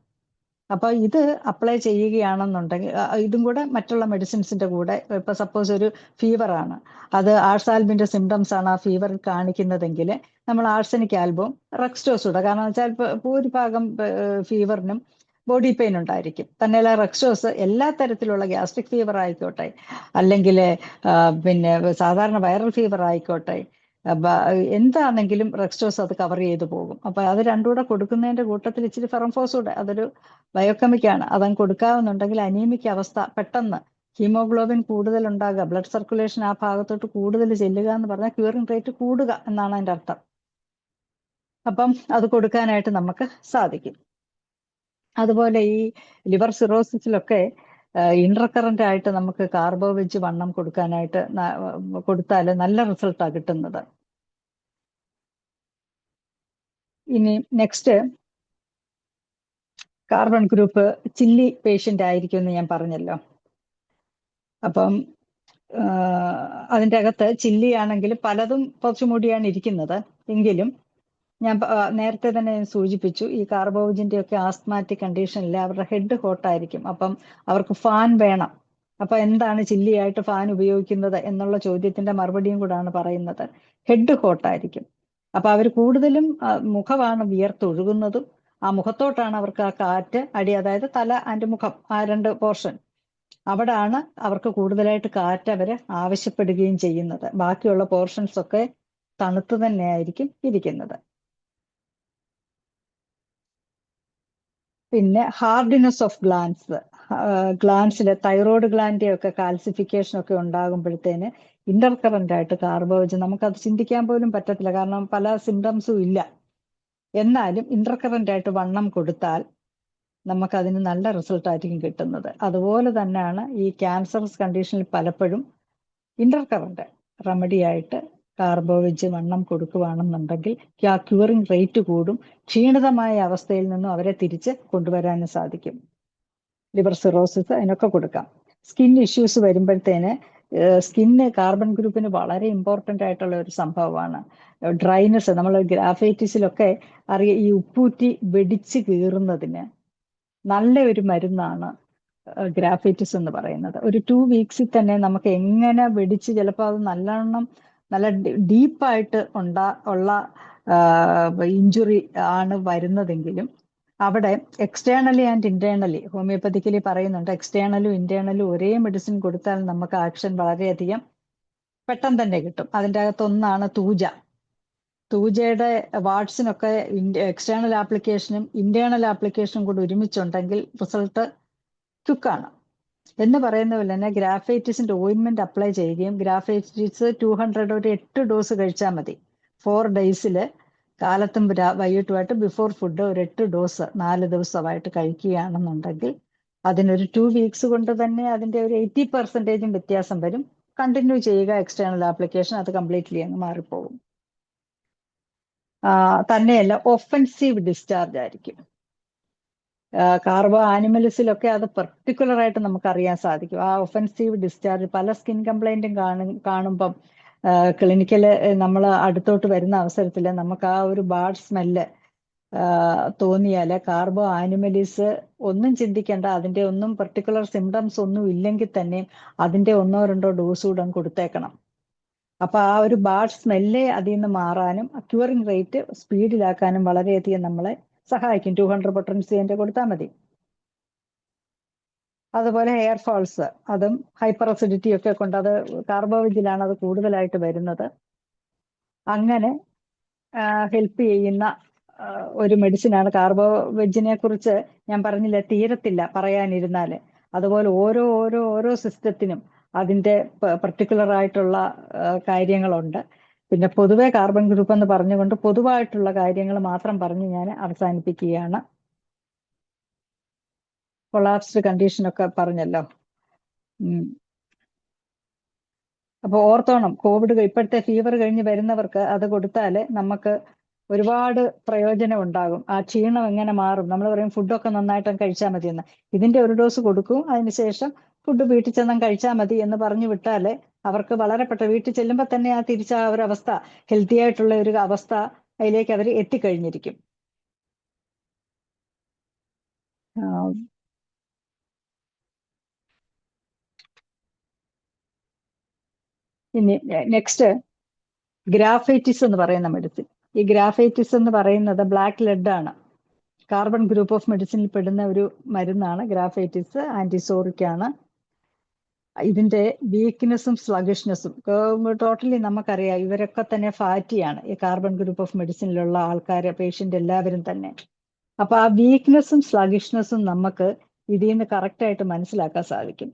അപ്പൊ ഇത് അപ്ലൈ ചെയ്യുകയാണെന്നുണ്ടെങ്കിൽ ഇതും കൂടെ മറ്റുള്ള മെഡിസിൻസിന്റെ കൂടെ, ഇപ്പൊ സപ്പോസ് ഒരു ഫീവർ ആണ്, അത് ആഴ്സാൽബിന്റെ സിംറ്റംസ് ആണ് ആ ഫീവറിൽ കാണിക്കുന്നതെങ്കിൽ നമ്മൾ ആഴ്സനിക് ആൽബവും റെക്സ്റ്റോസ് ഇടുക. കാരണം വെച്ചാൽ ഭൂരിഭാഗം ഫീവറിനും ബോഡി പെയിൻ ഉണ്ടായിരിക്കും. തന്നെയല്ല റെക്സ്റ്റോസ് എല്ലാ തരത്തിലുള്ള ഗ്യാസ്ട്രിക് ഫീവർ ആയിക്കോട്ടെ, അല്ലെങ്കിൽ പിന്നെ സാധാരണ വൈറൽ ഫീവർ ആയിക്കോട്ടെ, എന്താണെങ്കിലും റെക്സ്റ്റോസ് അത് കവർ ചെയ്ത് പോകും. അപ്പൊ അത് രണ്ടുകൂടെ കൊടുക്കുന്നതിന്റെ കൂട്ടത്തിൽ ഇച്ചിരി ഫെറംഫോസ് കൂടെ, അതൊരു ബയോകെമിക്കാണ്, അതങ്ങ് കൊടുക്കാവുന്നുണ്ടെങ്കിൽ അനീമിക് അവസ്ഥ പെട്ടെന്ന്, ഹീമോഗ്ലോബിൻ കൂടുതൽ ഉണ്ടാകുക, ബ്ലഡ് സർക്കുലേഷൻ ആ ഭാഗത്തോട്ട് കൂടുതൽ ചെല്ലുക എന്ന് പറഞ്ഞാൽ ക്യൂറിംഗ് റേറ്റ് കൂടുക എന്നാണ് അതിൻ്റെ അർത്ഥം. അപ്പം അത് കൊടുക്കാനായിട്ട് നമുക്ക് സാധിക്കും. അതുപോലെ ഈ ലിവർ സിറോസിസിലൊക്കെ ഇന്റർകറന്റ് ആയിട്ട് നമുക്ക് കാർബോവെജ് വണ്ണം കൊടുക്കാനായിട്ട് കൊടുത്താൽ നല്ല റിസൾട്ടാണ് കിട്ടുന്നത്. ഇനി next, carbon group chilli patient ആയിരിക്കും എന്ന് ഞാൻ പറഞ്ഞല്ലോ. അപ്പം അതിൻ്റെ അകത്ത് ചില്ലി ആണെങ്കിൽ പലതും കുറച്ചുകൂടിയാണ് ഇരിക്കുന്നത്. എങ്കിലും ഞാൻ നേരത്തെ തന്നെ സൂചിപ്പിച്ചു, ഈ കാർബോവജിൻ്റെ ഒക്കെ ആസ്മാറ്റിക് കണ്ടീഷനിൽ അവരുടെ ഹെഡ് ഹോട്ടായിരിക്കും. അപ്പം അവർക്ക് ഫാൻ വേണം. അപ്പൊ എന്താണ് ചില്ലിയായിട്ട് ഫാൻ ഉപയോഗിക്കുന്നത് എന്നുള്ള ചോദ്യത്തിന്റെ മറുപടിയും കൂടാണ് പറയുന്നത്. ഹെഡ് ഹോട്ടായിരിക്കും. അപ്പൊ അവർ കൂടുതലും മുഖമാണ് വിയർത്തൊഴുകുന്നതും ആ മുഖത്തോട്ടാണ് അവർക്ക് ആ കാറ്റ് അതായത് തല ആൻഡ് മുഖം, ആ 2 പോർഷൻ, അവിടാണ് അവർക്ക് കൂടുതലായിട്ട് കാറ്റ് അവർ ആവശ്യപ്പെടുകയും ചെയ്യുന്നത്. ബാക്കിയുള്ള പോർഷൻസ് ഒക്കെ തണുത്ത് തന്നെയായിരിക്കും ഇരിക്കുന്നത്. പിന്നെ ഹാർഡിനെസ് ഓഫ് ഗ്ലാൻസിലെ തൈറോയ്ഡ് ഗ്ലാൻഡിന്റെ ഒക്കെ കാൽസിഫിക്കേഷൻ ഒക്കെ ഉണ്ടാകുമ്പോഴത്തേന് ഇന്റർകറന്റ് ആയിട്ട് കാർബോവജ് നമുക്കത് ചിന്തിക്കാൻ പോലും പറ്റത്തില്ല. കാരണം പല സിംറ്റംസും ഇല്ല. എന്നാലും ഇന്റർകറന്റ് ആയിട്ട് വണ്ണം കൊടുത്താൽ നമുക്കതിന് നല്ല റിസൾട്ട് ആയിരിക്കും കിട്ടുന്നത്. അതുപോലെ തന്നെയാണ് ഈ ക്യാൻസറസ് കണ്ടീഷനിൽ പലപ്പോഴും ഇന്റർകറന്റ് റെമഡി ആയിട്ട് കാർബോവെജ് വണ്ണം കൊടുക്കുകയാണെന്നുണ്ടെങ്കിൽ ആ ക്യൂറിംഗ് റേറ്റ് കൂടും. ക്ഷീണിതമായ അവസ്ഥയിൽ നിന്നും അവരെ തിരിച്ച് കൊണ്ടുവരാനും സാധിക്കും. ലിവർ സിറോസിസ് അതിനൊക്കെ കൊടുക്കാം. സ്കിൻ ഇഷ്യൂസ് വരുമ്പോഴത്തേന് സ്കിന്ന് കാർബൺ ഗ്രൂപ്പിന് വളരെ ഇമ്പോർട്ടൻ്റ് ആയിട്ടുള്ള ഒരു സംഭവമാണ്. ഡ്രൈനെസ്, നമ്മൾ ഗ്രാഫൈറ്റിസിലൊക്കെ അറിയാം, ഈ ഉപ്പൂറ്റി വെടിച്ച് കീറുന്നതിന് നല്ല ഒരു മരുന്നാണ് ഗ്രാഫൈറ്റിസ് എന്ന് പറയുന്നത്. ഒരു 2 വീക്സിൽ തന്നെ നമുക്ക് എങ്ങനെ വെടിച്ച്, ചിലപ്പോൾ അത് നല്ലവണ്ണം നല്ല ഡീപ്പായിട്ട് ഉള്ള ഇഞ്ചുറി ആണ് വരുന്നതെങ്കിലും അവിടെ എക്സ്റ്റേണലി ആൻഡ് ഇന്റേണലി, ഹോമിയോപ്പതിക്കലി പറയുന്നുണ്ട്, എക്സ്റ്റേണലും ഇന്റേണലും ഒരേ മെഡിസിൻ കൊടുത്താൽ നമുക്ക് ആക്ഷൻ വളരെയധികം പെട്ടെന്ന് തന്നെ കിട്ടും. അതിൻ്റെ അകത്തൊന്നാണ് തൂജയുടെ വാട്സിനൊക്കെ എക്സ്റ്റേണൽ ആപ്ലിക്കേഷനും ഇന്റേണൽ ആപ്ലിക്കേഷനും കൂടി ഒരുമിച്ചുണ്ടെങ്കിൽ റിസൾട്ട് ക്വിക്കാണ്. എന്ന് പറയുന്ന പോലെ തന്നെ ഗ്രാഫൈറ്റിസിന്റെ ഓയിൻമെന്റ് അപ്ലൈ ചെയ്യുകയും ഗ്രാഫൈറ്റിസ് 200 ഒരു 8 ഡോസ് കഴിച്ചാൽ മതി. 4 ഡേയ്സിൽ കാലത്തും വൈകിട്ടുമായിട്ട് ബിഫോർ ഫുഡ് ഒരു 8 ഡോസ് 4 ദിവസമായിട്ട് കഴിക്കുകയാണെന്നുണ്ടെങ്കിൽ അതിനൊരു 2 വീക്സ് കൊണ്ട് തന്നെ അതിന്റെ ഒരു 80% വ്യത്യാസം വരും. കണ്ടിന്യൂ ചെയ്യുക എക്സ്റ്റേണൽ ആപ്ലിക്കേഷൻ, അത് കംപ്ലീറ്റ്ലി അങ്ങ് മാറിപ്പോകും. തന്നെയല്ല, ഒഫൻസീവ് ഡിസ്ചാർജ് ആയിരിക്കും. കാർബോ ആനിമൽസിലൊക്കെ അത് പെർട്ടിക്കുലർ ആയിട്ട് നമുക്ക് അറിയാൻ സാധിക്കും. ആ ഒഫൻസീവ് ഡിസ്ചാർജ് പല സ്കിൻ കംപ്ലൈന്റും കാണുമ്പം ക്ലിനിക്കല് നമ്മൾ അടുത്തോട്ട് വരുന്ന അവസരത്തിൽ നമുക്ക് ആ ഒരു ബാഡ് സ്മെല്ല് തോന്നിയാൽ കാർബോ ആനിമലീസ് ഒന്നും ചിന്തിക്കേണ്ട, അതിന്റെ ഒന്നും പെർട്ടിക്കുലർ സിംറ്റംസ് ഒന്നും ഇല്ലെങ്കിൽ തന്നെ അതിന്റെ 1-2 ഡോസ് കൂടെ കൊടുത്തേക്കണം. അപ്പൊ ആ ഒരു ബാഡ് സ്മെല്ല് അതിൽ നിന്ന് മാറാനും ക്യൂറിംഗ് റേറ്റ് സ്പീഡിലാക്കാനും വളരെയധികം നമ്മളെ സഹായിക്കും. 200 പൊട്ടൻസിന്റെ കൊടുത്താൽ മതി. അതുപോലെ ഹെയർ ഫോൾസ്, അതും ഹൈപ്പർ അസിഡിറ്റി ഒക്കെ കൊണ്ട് അത് കാർബോവിജിലാണ് അത് കൂടുതലായിട്ട് വരുന്നത്. അങ്ങനെ ഹെൽപ്പ് ചെയ്യുന്ന ഒരു മെഡിസിനാണ്. കാർബോവെജിനെ കുറിച്ച് ഞാൻ പറഞ്ഞില്ല, തീരത്തില്ല പറയാനിരുന്നാല്. അതുപോലെ ഓരോ സിസ്റ്റത്തിനും അതിന്റെ പെർട്ടിക്കുലർ ആയിട്ടുള്ള കാര്യങ്ങളുണ്ട്. പിന്നെ പൊതുവെ കാർബൺ ഗ്രൂപ്പ് എന്ന് പറഞ്ഞുകൊണ്ട് പൊതുവായിട്ടുള്ള കാര്യങ്ങൾ മാത്രം പറഞ്ഞ് ഞാൻ അവസാനിപ്പിക്കുകയാണ്. കൊളാപ്സ്ഡ് കണ്ടീഷനൊക്കെ പറഞ്ഞല്ലോ. അപ്പോൾ ഓർത്തോണം, കോവിഡ് ഇപ്പോഴത്തെ ഫീവർ കഴിഞ്ഞ് വരുന്നവർക്ക് അത് കൊടുത്താൽ നമുക്ക് ഒരുപാട് പ്രയോജനം ഉണ്ടാകും. ആ ക്ഷീണം എങ്ങനെ മാറും? നമ്മൾ പറയും ഫുഡൊക്കെ നന്നായിട്ട് കഴിച്ചാൽ മതി എന്ന്. ഇതിന്റെ ഒരു ഡോസ് കൊടുക്കും, അതിനുശേഷം ഫുഡ് വീട്ടിൽ ചെന്നാൽ കഴിച്ചാൽ മതി എന്ന് പറഞ്ഞു വിട്ടാൽ അവർക്ക് വളരെ വീട്ടിൽ ചെല്ലുമ്പോൾ തന്നെ ആ തിരിച്ച ആ ഒരു അവസ്ഥ, ഹെൽത്തി ആയിട്ടുള്ള ഒരു അവസ്ഥ അതിലേക്ക് അവർ എത്തിക്കഴിഞ്ഞിരിക്കും. ഇനി നെക്സ്റ്റ് ഗ്രാഫൈറ്റിസ് എന്ന് പറയുന്ന മെഡിസിൻ. ഈ ഗ്രാഫൈറ്റിസ് എന്ന് പറയുന്നത് ബ്ലാക്ക് ലെഡ് ആണ്. കാർബൺ ഗ്രൂപ്പ് ഓഫ് മെഡിസിനിൽ പെടുന്ന ഒരു മരുന്നാണ് ഗ്രാഫൈറ്റിസ്. ആന്റിസോറിക് ആണ്. ഇതിന്റെ വീക്ക്നെസ്സും സ്ലഗിഷ്നെസ്സും ടോട്ടലി നമുക്കറിയാം. ഇവരൊക്കെ തന്നെ ഫാറ്റിയാണ്, ഈ കാർബൺ ഗ്രൂപ്പ് ഓഫ് മെഡിസിനിലുള്ള ആൾക്കാര്, പേഷ്യന്റ് എല്ലാവരും തന്നെ. അപ്പൊ ആ വീക്ക്നെസ്സും സ്ലഗിഷ്നെസ്സും നമുക്ക് ഇതിൽ നിന്ന് കറക്റ്റായിട്ട് മനസ്സിലാക്കാൻ സാധിക്കും.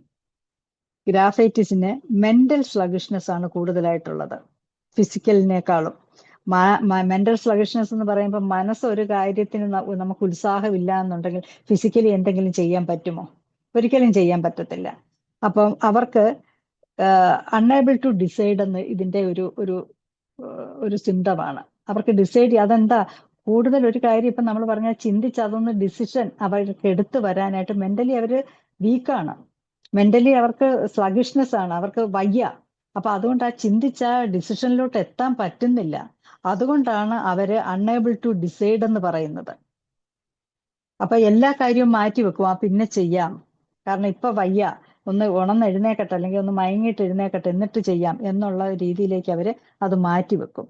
ഗ്രാഫൈറ്റിസിന് മെന്റൽ സ്ലഗിഷ്നെസ് ആണ് കൂടുതലായിട്ടുള്ളത് ഫിസിക്കലിനേക്കാളും. മെന്റൽ സ്ലഗിഷ്നെസ് എന്ന് പറയുമ്പോൾ മനസ്സ് ഒരു കാര്യത്തിന് നമുക്ക് ഉത്സാഹമില്ല എന്നുണ്ടെങ്കിൽ ഫിസിക്കലി എന്തെങ്കിലും ചെയ്യാൻ പറ്റുമോ? ഒരിക്കലും ചെയ്യാൻ പറ്റത്തില്ല. അപ്പം അവർക്ക് അൺഎബിൾ ടു ഡിസൈഡ് എന്ന് ഇതിന്റെ ഒരു സിംറ്റമാണ്. അവർക്ക് ഡിസൈഡ് അതെന്താ കൂടുതൽ ഒരു കാര്യം ഇപ്പം നമ്മൾ പറഞ്ഞാൽ ചിന്തിച്ച് അതൊന്ന് ഡിസിഷൻ അവർക്ക് എടുത്തു വരാനായിട്ട് മെന്റലി അവര് വീക്കാണ്. മെന്റലി അവർക്ക് സ്ലഗിഷ്നെസ് ആണ്, അവർക്ക് വയ്യ. അപ്പൊ അതുകൊണ്ട് ആ ചിന്തിച്ച ഡിസിഷനിലോട്ട് എത്താൻ പറ്റുന്നില്ല. അതുകൊണ്ടാണ് അവര് അൺഎബിൾ ടു ഡിസൈഡ് എന്ന് പറയുന്നത്. അപ്പൊ എല്ലാ കാര്യവും മാറ്റി വെക്കും, ആ പിന്നെ ചെയ്യാം, കാരണം ഇപ്പൊ വയ്യ, ഒന്ന് ഉണർന്നെഴുന്നേക്കട്ടെ അല്ലെങ്കിൽ ഒന്ന് മയങ്ങിയിട്ട് എഴുന്നേക്കട്ടെ എന്നിട്ട് ചെയ്യാം എന്നുള്ള രീതിയിലേക്ക് അവര് അത് മാറ്റി വെക്കും.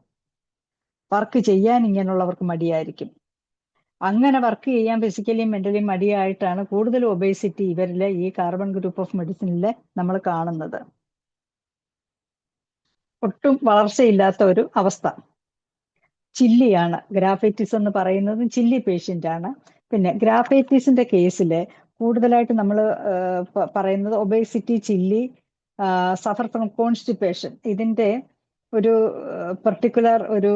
വർക്ക് ചെയ്യാൻ ഇങ്ങനെയുള്ളവർക്ക് മടിയായിരിക്കും. അങ്ങനെ വർക്ക് ചെയ്യാൻ ഫിസിക്കലിയും മെന്റലിയും മടിയായിട്ടാണ് കൂടുതൽ ഒബേസിറ്റി ഇവരിലെ ഈ കാർബൺ ഗ്രൂപ്പ് ഓഫ് മെഡിസിനിലെ നമ്മൾ കാണുന്നത്. ഒട്ടും വളർച്ചയില്ലാത്ത ഒരു അവസ്ഥ. ചില്ലിയാണ് ഗ്രാഫൈറ്റിസ് എന്ന് പറയുന്നത്, ചില്ലി പേഷ്യന്റ് ആണ്. പിന്നെ ഗ്രാഫൈറ്റിസിന്റെ കേസിൽ കൂടുതലായിട്ട് നമ്മൾ പറയുന്നത് obesity, chilli, suffer from constipation. ഇതിന്റെ ഒരു പെർട്ടിക്കുലർ ഒരു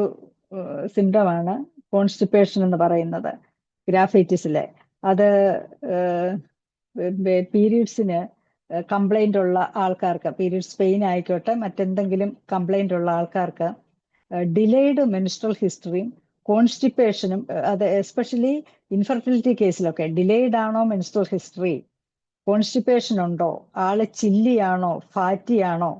സിംറ്റമാണ് കോൺസ്റ്റിപ്പേഷൻ എന്ന് പറയുന്നത് ഗ്രാഫൈറ്റിസിലെ. അത് പീരീഡ്സിന് കംപ്ലൈന്റ് ഉള്ള ആൾക്കാർക്ക്, പീരീഡ്സ് പെയിൻ ആയിക്കോട്ടെ മറ്റെന്തെങ്കിലും കംപ്ലൈന്റ് ഉള്ള ആൾക്കാർക്ക് ഡിലേഡ് മെൻസ്ട്രൽ ഹിസ്റ്ററിയും കോൺസ്റ്റിപ്പേഷനും, അത് എസ്പെഷ്യലി ഇൻഫെർട്ടിലിറ്റി കേസിലൊക്കെ ഡിലേഡ് ആണോ മെൻസ്ട്രൽ ഹിസ്റ്ററി, കോൺസ്റ്റിപ്പേഷൻ ഉണ്ടോ, ആള് ചില്ലി ആണോ, ഫാറ്റി ആണോ,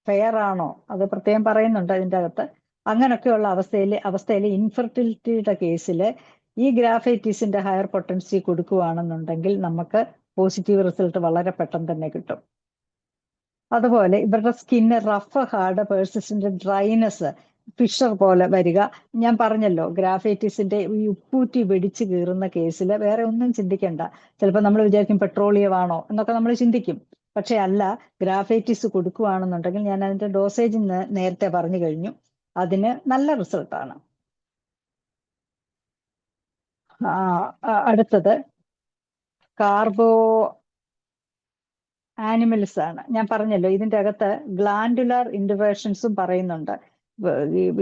ഫെയർ ആണോ, അത് പ്രത്യേകം പറയുന്നുണ്ട് അതിൻ്റെ അകത്ത്. അങ്ങനെയൊക്കെയുള്ള അവസ്ഥയിൽ ഇൻഫെർട്ടിലിറ്റിയുടെ കേസിൽ ഈ ഗ്രാഫൈറ്റിസിന്റെ ഹയർ പൊട്ടൻസി കൊടുക്കുകയാണെന്നുണ്ടെങ്കിൽ നമുക്ക് പോസിറ്റീവ് റിസൾട്ട് വളരെ പെട്ടെന്ന് തന്നെ കിട്ടും. അതുപോലെ ഇവരുടെ skin rough, hard, persistent dryness, fissure പോലെ വരിക. ഞാൻ പറഞ്ഞല്ലോ ഗ്രാഫൈറ്റിസിന്റെ ഈ ഉപ്പൂറ്റി വെടിച്ച് കീറുന്ന കേസിൽ വേറെ ഒന്നും ചിന്തിക്കണ്ട. ചിലപ്പോൾ നമ്മൾ വിചാരിക്കും പെട്രോളിയം ആണോ എന്നൊക്കെ നമ്മൾ ചിന്തിക്കും. പക്ഷെ അല്ല, ഗ്രാഫൈറ്റിസ് കൊടുക്കുകയാണെന്നുണ്ടെങ്കിൽ ഞാൻ അതിന്റെ ഡോസേജ് നേരത്തെ പറഞ്ഞു കഴിഞ്ഞു, അതിന് നല്ല റിസൾട്ടാണ്. അടുത്തത് കാർബോ ആനിമൽസ് ആണ്. ഞാൻ പറഞ്ഞല്ലോ ഇതിന്റെ അകത്ത് ഗ്ലാൻഡുലാർ ഇന്റർവേഷൻസും പറയുന്നുണ്ട്.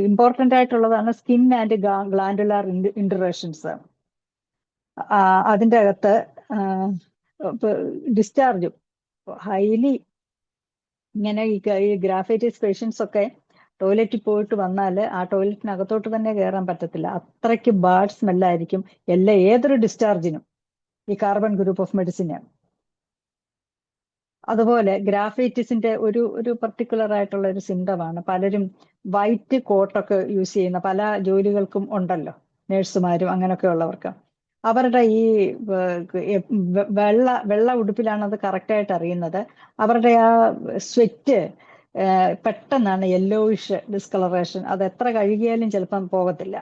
ഇമ്പോർട്ടന്റ് ആയിട്ടുള്ളതാണ് സ്കിൻ ആൻഡ് ഗ്ലാൻഡുലാർ ഇന്റർവേഷൻസ്. അതിന്റെ അകത്ത് ഡിസ്ചാർജും ഹൈലി ഇങ്ങനെ ഈ ഗ്രാഫൈറ്റിസ് പേഷ്യൻസ് ഒക്കെ ടോയ്ലറ്റിൽ പോയിട്ട് വന്നാൽ ആ ടോയ്ലറ്റിനകത്തോട്ട് തന്നെ കയറാൻ പറ്റത്തില്ല. അത്രയ്ക്ക് ബാഡ് സ്മെല്ലായിരിക്കും ഏതൊരു ഡിസ്ചാർജിനും ഈ കാർബൺ ഗ്രൂപ്പ് ഓഫ് മെഡിസിന്. അതുപോലെ ഗ്രാഫൈറ്റിസിന്റെ ഒരു പർട്ടിക്കുലർ ആയിട്ടുള്ള ഒരു സിംറ്റമാണ് പലരും വൈറ്റ് കോട്ടൊക്കെ യൂസ് ചെയ്യുന്ന പല ജോലികൾക്കും ഉണ്ടല്ലോ, നേഴ്സുമാരും അങ്ങനെയൊക്കെ ഉള്ളവർക്ക്. അവരുടെ ഈ വെള്ള ഉടുപ്പിലാണ് അത് കറക്റ്റായിട്ട് അറിയുന്നത്. അവരുടെ ആ സ്വെറ്റ് പെട്ടെന്നാണ് യെല്ലോയിഷ് ഡിസ്കളറേഷൻ. അത് എത്ര കഴുകിയാലും ചിലപ്പം പോകത്തില്ല.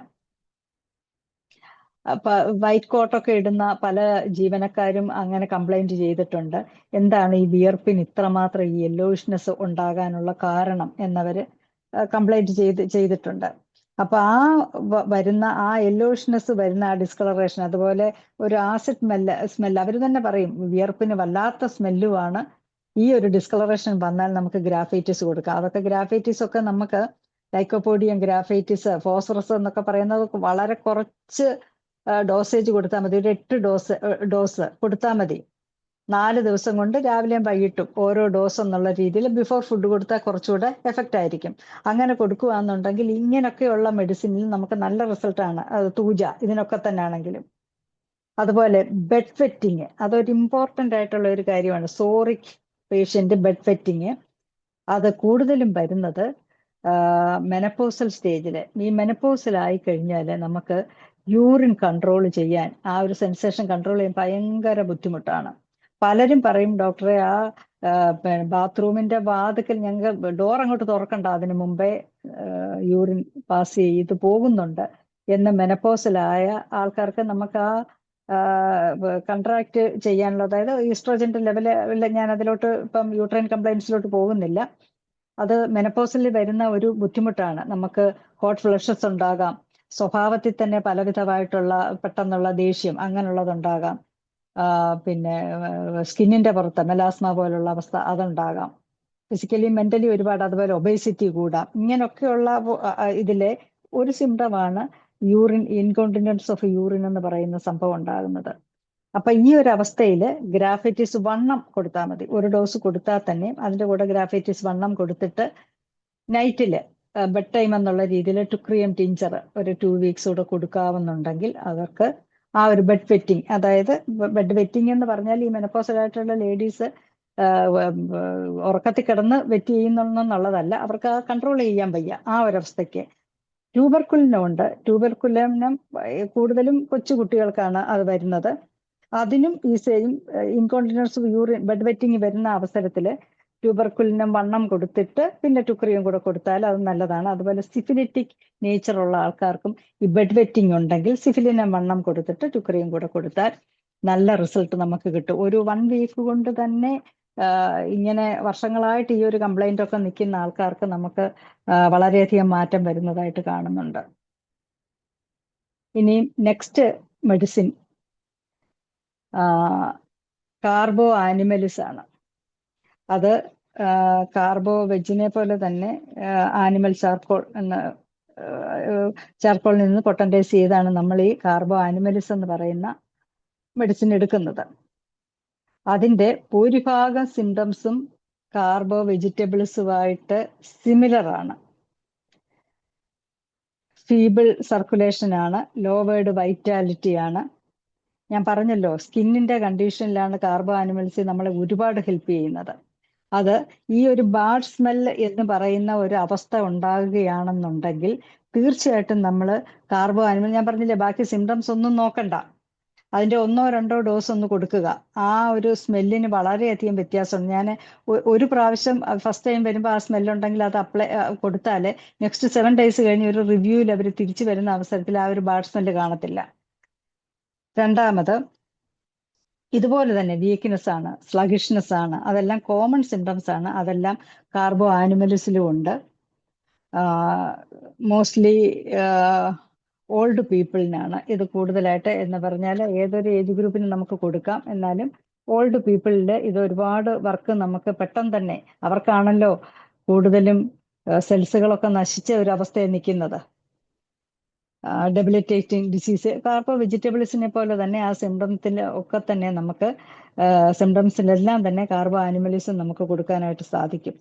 വൈറ്റ് കോട്ടൊക്കെ ഇടുന്ന പല ജീവനക്കാരും അങ്ങനെ കംപ്ലൈന്റ് ചെയ്തിട്ടുണ്ട്. എന്താണ് ഈ വിയർപ്പിന് ഇത്രമാത്രം ഈ യെല്ലോയിഷ്നെസ് ഉണ്ടാകാനുള്ള കാരണം എന്നവര് കംപ്ലൈന്റ് ചെയ്തിട്ടുണ്ട്. അപ്പൊ വരുന്ന ആ യെല്ലോയിഷ്നെസ് വരുന്ന ആ ഡിസ്കളറേഷൻ, അതുപോലെ ഒരു ആസിഡ് സ്മെല്ല് അവർ തന്നെ പറയും വിയർപ്പിന് വല്ലാത്ത സ്മെല്ലുമാണ്. ഈ ഒരു ഡിസ്കളറേഷൻ വന്നാൽ നമുക്ക് ഗ്രാഫൈറ്റിസ് കൊടുക്കാം. അതൊക്കെ ഗ്രാഫൈറ്റിസ് ഒക്കെ നമുക്ക് ലൈക്കോപോഡിയം ഗ്രാഫൈറ്റിസ്, ഫോസ്ഫറസ് എന്നൊക്കെ പറയുന്നത് വളരെ കുറച്ച് ഡോസേജ് കൊടുത്താൽ മതി. ഒരു 8 ഡോസ് കൊടുത്താൽ മതി. 4 ദിവസം കൊണ്ട് രാവിലെയും വൈകിട്ടും ഓരോ ഡോസ് എന്നുള്ള രീതിയിൽ ബിഫോർ ഫുഡ് കൊടുത്താൽ കുറച്ചുകൂടെ എഫക്റ്റ് ആയിരിക്കും. അങ്ങനെ കൊടുക്കുകയാണെന്നുണ്ടെങ്കിൽ ഇങ്ങനെയൊക്കെയുള്ള മെഡിസിനിൽ നമുക്ക് നല്ല റിസൾട്ടാണ്. അത് തൂജ ഇതിനൊക്കെ തന്നെ ആണെങ്കിലും. അതുപോലെ ബെഡ് ഫെറ്റിങ്, അതൊരു ഇമ്പോർട്ടൻ്റ് ആയിട്ടുള്ള ഒരു കാര്യമാണ്. സോറിക് പേഷ്യന്റ് ബെഡ് ഫെറ്റിങ് അത് കൂടുതലും വരുന്നത് മെനപ്പോസൽ സ്റ്റേജിൽ. ഈ മെനപ്പോസലായി കഴിഞ്ഞാൽ നമുക്ക് യൂറിൻ കൺട്രോൾ ചെയ്യാൻ, ആ ഒരു സെൻസേഷൻ കൺട്രോൾ ചെയ്യാൻ ഭയങ്കര ബുദ്ധിമുട്ടാണ്. പലരും പറയും ഡോക്ടറെ ആ ബാത്റൂമിന്റെ വാതിക്കൽ ഞങ്ങൾ ഡോർ അങ്ങോട്ട് തുറക്കണ്ട, അതിന് മുമ്പേ യൂറിൻ പാസ് ചെയ്ത് പോകുന്നുണ്ട് എന്ന് മെനപ്പോസലായ ആൾക്കാർക്ക് നമുക്ക് ആ കൺട്രാക്ട് ചെയ്യാനുള്ള, അതായത് ഈസ്ട്രോജന്റെ ലെവല്, ഞാൻ അതിലോട്ട് ഇപ്പം യൂട്രൈൻ കംപ്ലൈൻസിലോട്ട് പോകുന്നില്ല. അത് മെനപ്പോസിൽ വരുന്ന ഒരു ബുദ്ധിമുട്ടാണ്. നമുക്ക് ഹോട്ട് ഫ്ലഷസ് ഉണ്ടാകാം, സ്വഭാവത്തിൽ തന്നെ പലവിധമായിട്ടുള്ള പെട്ടെന്നുള്ള ദേഷ്യം അങ്ങനെയുള്ളതുണ്ടാകാം. പിന്നെ സ്കിന്നിന്റെ പുറത്ത് മെലാസ്മ പോലുള്ള അവസ്ഥ അതുണ്ടാകാം. ഫിസിക്കലി മെന്റലി ഒരുപാട്, അതുപോലെ ഒബേസിറ്റി കൂടാം. ഇങ്ങനെയൊക്കെയുള്ള ഇതിലെ ഒരു സിംറ്റമാണ് യൂറിൻ ഇൻകോണ്ടിനൻസ് ഓഫ് യൂറിൻ എന്ന് പറയുന്ന സംഭവം ഉണ്ടാകുന്നത്. അപ്പൊ ഈ ഒരു അവസ്ഥയിൽ ഗ്രാഫൈറ്റിസ് വണ്ണം കൊടുത്താൽ മതി. ഒരു ഡോസ് കൊടുത്താൽ തന്നെ അതിന്റെ കൂടെ ഗ്രാഫൈറ്റിസ് വണ്ണം കൊടുത്തിട്ട് നൈറ്റില് ബെഡ് ടൈം എന്നുള്ള രീതിയിൽ ടുക്രിയം ടിഞ്ചർ ഒരു 2 വീക്സ് കൂടെ കൊടുക്കാവുന്നുണ്ടെങ്കിൽ അവർക്ക് ആ ഒരു ബെഡ് വെറ്റിംഗ്, അതായത് ബെഡ് വെറ്റിംഗ് എന്ന് പറഞ്ഞാൽ ഈ മെനപ്പോസലായിട്ടുള്ള ലേഡീസ് ഉറക്കത്തിൽ കിടന്ന് വെറ്റ് ചെയ്യുന്നുള്ളതല്ല, അവർക്ക് ആ കൺട്രോൾ ചെയ്യാൻ വയ്യ ആ ഒരവസ്ഥയ്ക്ക്. ട്യൂബർക്കുലിനം ഉണ്ട്. ട്യൂബർക്കുലിനം കൂടുതലും കൊച്ചു കുട്ടികൾക്കാണ് അത് വരുന്നത്. അതിനും ഈ same incontinence urine bed wetting വരുന്ന അവസരത്തിൽ ട്യൂബർക്കുലിനം വണ്ണം കൊടുത്തിട്ട് പിന്നെ ടുക്രിയം കൂടെ കൊടുത്താൽ അത് നല്ലതാണ്. അതുപോലെ സിഫിലിറ്റിക് നേച്ചർ ഉള്ള ആൾക്കാർക്കും ഈ ബെഡ് വെറ്റിംഗ് ഉണ്ടെങ്കിൽ സിഫിലിനം വണ്ണം കൊടുത്തിട്ട് ടുക്രിയം കൂടെ കൊടുത്താൽ നല്ല റിസൾട്ട് നമുക്ക് കിട്ടും. ഒരു 1 വീക്ക് കൊണ്ട് തന്നെ ഇങ്ങനെ വർഷങ്ങളായിട്ട് ഈ ഒരു കംപ്ലൈന്റ് ഒക്കെ നിൽക്കുന്ന ആൾക്കാർക്ക് നമുക്ക് വളരെയധികം മാറ്റം വരുന്നതായിട്ട് കാണുന്നുണ്ട്. ഇനി നെക്സ്റ്റ് മെഡിസിൻ കാർബോ ആനിമലിസ് ആണ്. അത് കാർബോ വെജിനെ പോലെ തന്നെ ആനിമൽ ചാർക്കോൾ എന്ന ചാർക്കോളിൽ നിന്ന് പൊട്ടൻറ്റൈസ് ചെയ്താണ് നമ്മൾ ഈ കാർബോ ആനിമലിസ് എന്ന് പറയുന്ന മെഡിസിൻ എടുക്കുന്നത്. അതിൻ്റെ ഭൂരിഭാഗം സിംറ്റംസും കാർബോ വെജിറ്റബിൾസുമായിട്ട് സിമിലർ ആണ്. ഫീബിൾ സർക്കുലേഷൻ ആണ്, ലോവേർഡ് വൈറ്റാലിറ്റി ആണ്. ഞാൻ പറഞ്ഞല്ലോ സ്കിന്നിന്റെ കണ്ടീഷനിലാണ് കാർബോ ആനിമൽസ് നമ്മളെ ഒരുപാട് ഹെൽപ്പ് ചെയ്യുന്നത്. അത് ഈ ഒരു ബാഡ് സ്മെൽ എന്ന് പറയുന്ന ഒരു അവസ്ഥ ഉണ്ടാകുകയാണെന്നുണ്ടെങ്കിൽ തീർച്ചയായിട്ടും നമ്മൾ കാർബോ ആനിമൽ, ഞാൻ പറഞ്ഞില്ലേ ബാക്കി സിംറ്റംസ് ഒന്നും നോക്കണ്ട, അതിന്റെ 1-2 ഡോസ് ഒന്ന് കൊടുക്കുക. ആ ഒരു സ്മെല്ലിന് വളരെയധികം വ്യത്യാസമുണ്ട്. ഞാൻ ഒരു പ്രാവശ്യം ഫസ്റ്റ് ടൈം വരുമ്പോൾ ആ സ്മെല്ലുണ്ടെങ്കിൽ അത് അപ്ലൈ കൊടുത്താൽ നെക്സ്റ്റ് 7 ഡേയ്സ് കഴിഞ്ഞ് ഒരു റിവ്യൂവിൽ അവർ തിരിച്ചു വരുന്ന അവസരത്തിൽ ആ ഒരു ബാഡ് സ്മെല്ല് കാണത്തില്ല. രണ്ടാമത് ഇതുപോലെ തന്നെ വീക്ക്നെസ് ആണ്, സ്ലഗിഷ്നെസ് ആണ്, അതെല്ലാം കോമൺ സിംറ്റംസ് ആണ്. അതെല്ലാം കാർബോ ആനിമൽസിലും ഉണ്ട്. മോസ്റ്റ്ലി ഓൾഡ് പീപ്പിളിനാണ് ഇത് കൂടുതലായിട്ട് എന്ന് പറഞ്ഞാൽ ഏതൊരു ഏജ് ഗ്രൂപ്പിനും നമുക്ക് കൊടുക്കാം. എന്നാലും ഓൾഡ് പീപ്പിളിൽ ഇത് ഒരുപാട് വർക്ക് നമുക്ക് പെട്ടെന്ന് തന്നെ, അവർക്കാണല്ലോ കൂടുതലും സെൽസുകളൊക്കെ നശിച്ച ഒരു അവസ്ഥയിൽ നിൽക്കുന്നത്. ഡെബിലിറ്റേറ്റിംഗ് ഡിസീസ് അപ്പോൾ വെജിറ്റബിൾസിനെ പോലെ തന്നെ ആ സിംറ്റംസിൽ ഒക്കെ തന്നെ നമുക്ക് സിംറ്റംസിലെല്ലാം തന്നെ കാർബോ ആനിമലിസം നമുക്ക് കൊടുക്കാനായിട്ട് സാധിക്കും.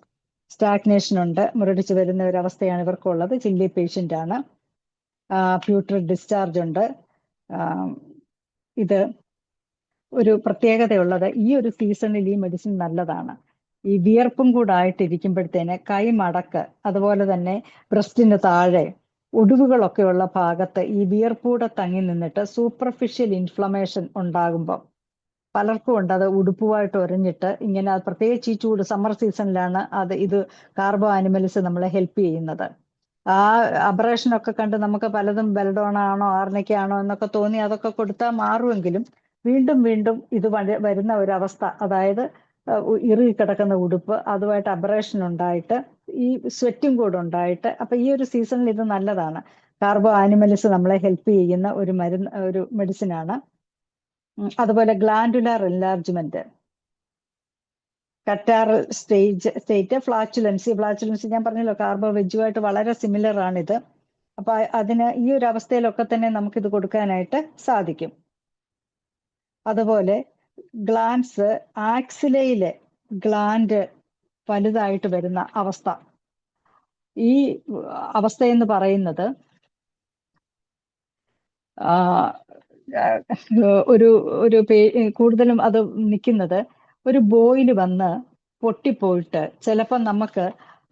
സ്റ്റാഗ്നേഷൻ ഉണ്ട്, മുരടിച്ച് വരുന്ന ഒരു അവസ്ഥയാണ് ഇവർക്കുള്ളത്. ചില്ലി പേഷ്യൻ്റ് ആണ്. പ്യൂട്രിഡ് ഡിസ്ചാർജ് ഉണ്ട്. ഇത് ഒരു പ്രത്യേകതയുള്ളത്, ഈ ഒരു സീസണിൽ ഈ മെഡിസിൻ നല്ലതാണ്. ഈ വിയർപ്പും കൂടെ ആയിട്ടിരിക്കുമ്പോഴത്തേന് കൈ മടക്ക്, അതുപോലെ തന്നെ ബ്രസ്റ്റിന് താഴെ ഒടിവുകളൊക്കെയുള്ള ഭാഗത്ത് ഈ വിയർപ്പൂടെ തങ്ങി നിന്നിട്ട് സൂപ്പർഫിഷ്യൽ ഇൻഫ്ലമേഷൻ ഉണ്ടാകുമ്പോൾ പലർക്കും ഉണ്ട് അത് ഉടുപ്പുമായിട്ട് ഒരഞ്ഞിട്ട് ഇങ്ങനെ, പ്രത്യേകിച്ച് ഈ ചൂട് സമ്മർ സീസണിലാണ് ഇത് കാർബോ ആനിമൽസ് നമ്മളെ ഹെൽപ്പ് ചെയ്യുന്നത്. ആ അബ്രേഷനൊക്കെ കണ്ട് നമുക്ക് പലതും ബെൽഡോണ ആണോ ആർണിക്കാണോ എന്നൊക്കെ തോന്നി അതൊക്കെ കൊടുത്താൽ മാറുമെങ്കിലും വീണ്ടും വീണ്ടും ഇത് വരുന്ന ഒരവസ്ഥ, അതായത് ഇറുകി കിടക്കുന്ന ഉടുപ്പ്, അതുമായിട്ട് അബ്രേഷൻ ഉണ്ടായിട്ട് ഈ സ്വെറ്റും കൂടെ ഉണ്ടായിട്ട്, അപ്പൊ ഈ ഒരു സീസണിൽ ഇത് നല്ലതാണ്. കാർബോ ആനിമൽസ് നമ്മളെ ഹെൽപ്പ് ചെയ്യുന്ന ഒരു മെഡിസിനാണ്. അതുപോലെ ഗ്ലാൻഡുലാർ എൻലാർജ്മെന്റ്, കറ്റാറൽ സ്റ്റേറ്റ്, ഫ്ലാച്ചുലൻസി ഞാൻ പറഞ്ഞല്ലോ കാർബോ വെജുമായിട്ട് വളരെ സിമിലർ ആണിത്. അപ്പൊ അതിന് ഈ ഒരു അവസ്ഥയിലൊക്കെ തന്നെ നമുക്കിത് കൊടുക്കാനായിട്ട് സാധിക്കും. അതുപോലെ ഗ്ലാൻസ്, ആക്സിലയിലെ ഗ്ലാൻഡ് വലുതായിട്ട് വരുന്ന അവസ്ഥ, ഈ അവസ്ഥയെന്ന് പറയുന്നത് കൂടുതലും അത് നിൽക്കുന്നത് ഒരു ബോയിൽ വന്ന് പൊട്ടിപ്പോയിട്ട് ചിലപ്പോൾ നമുക്ക്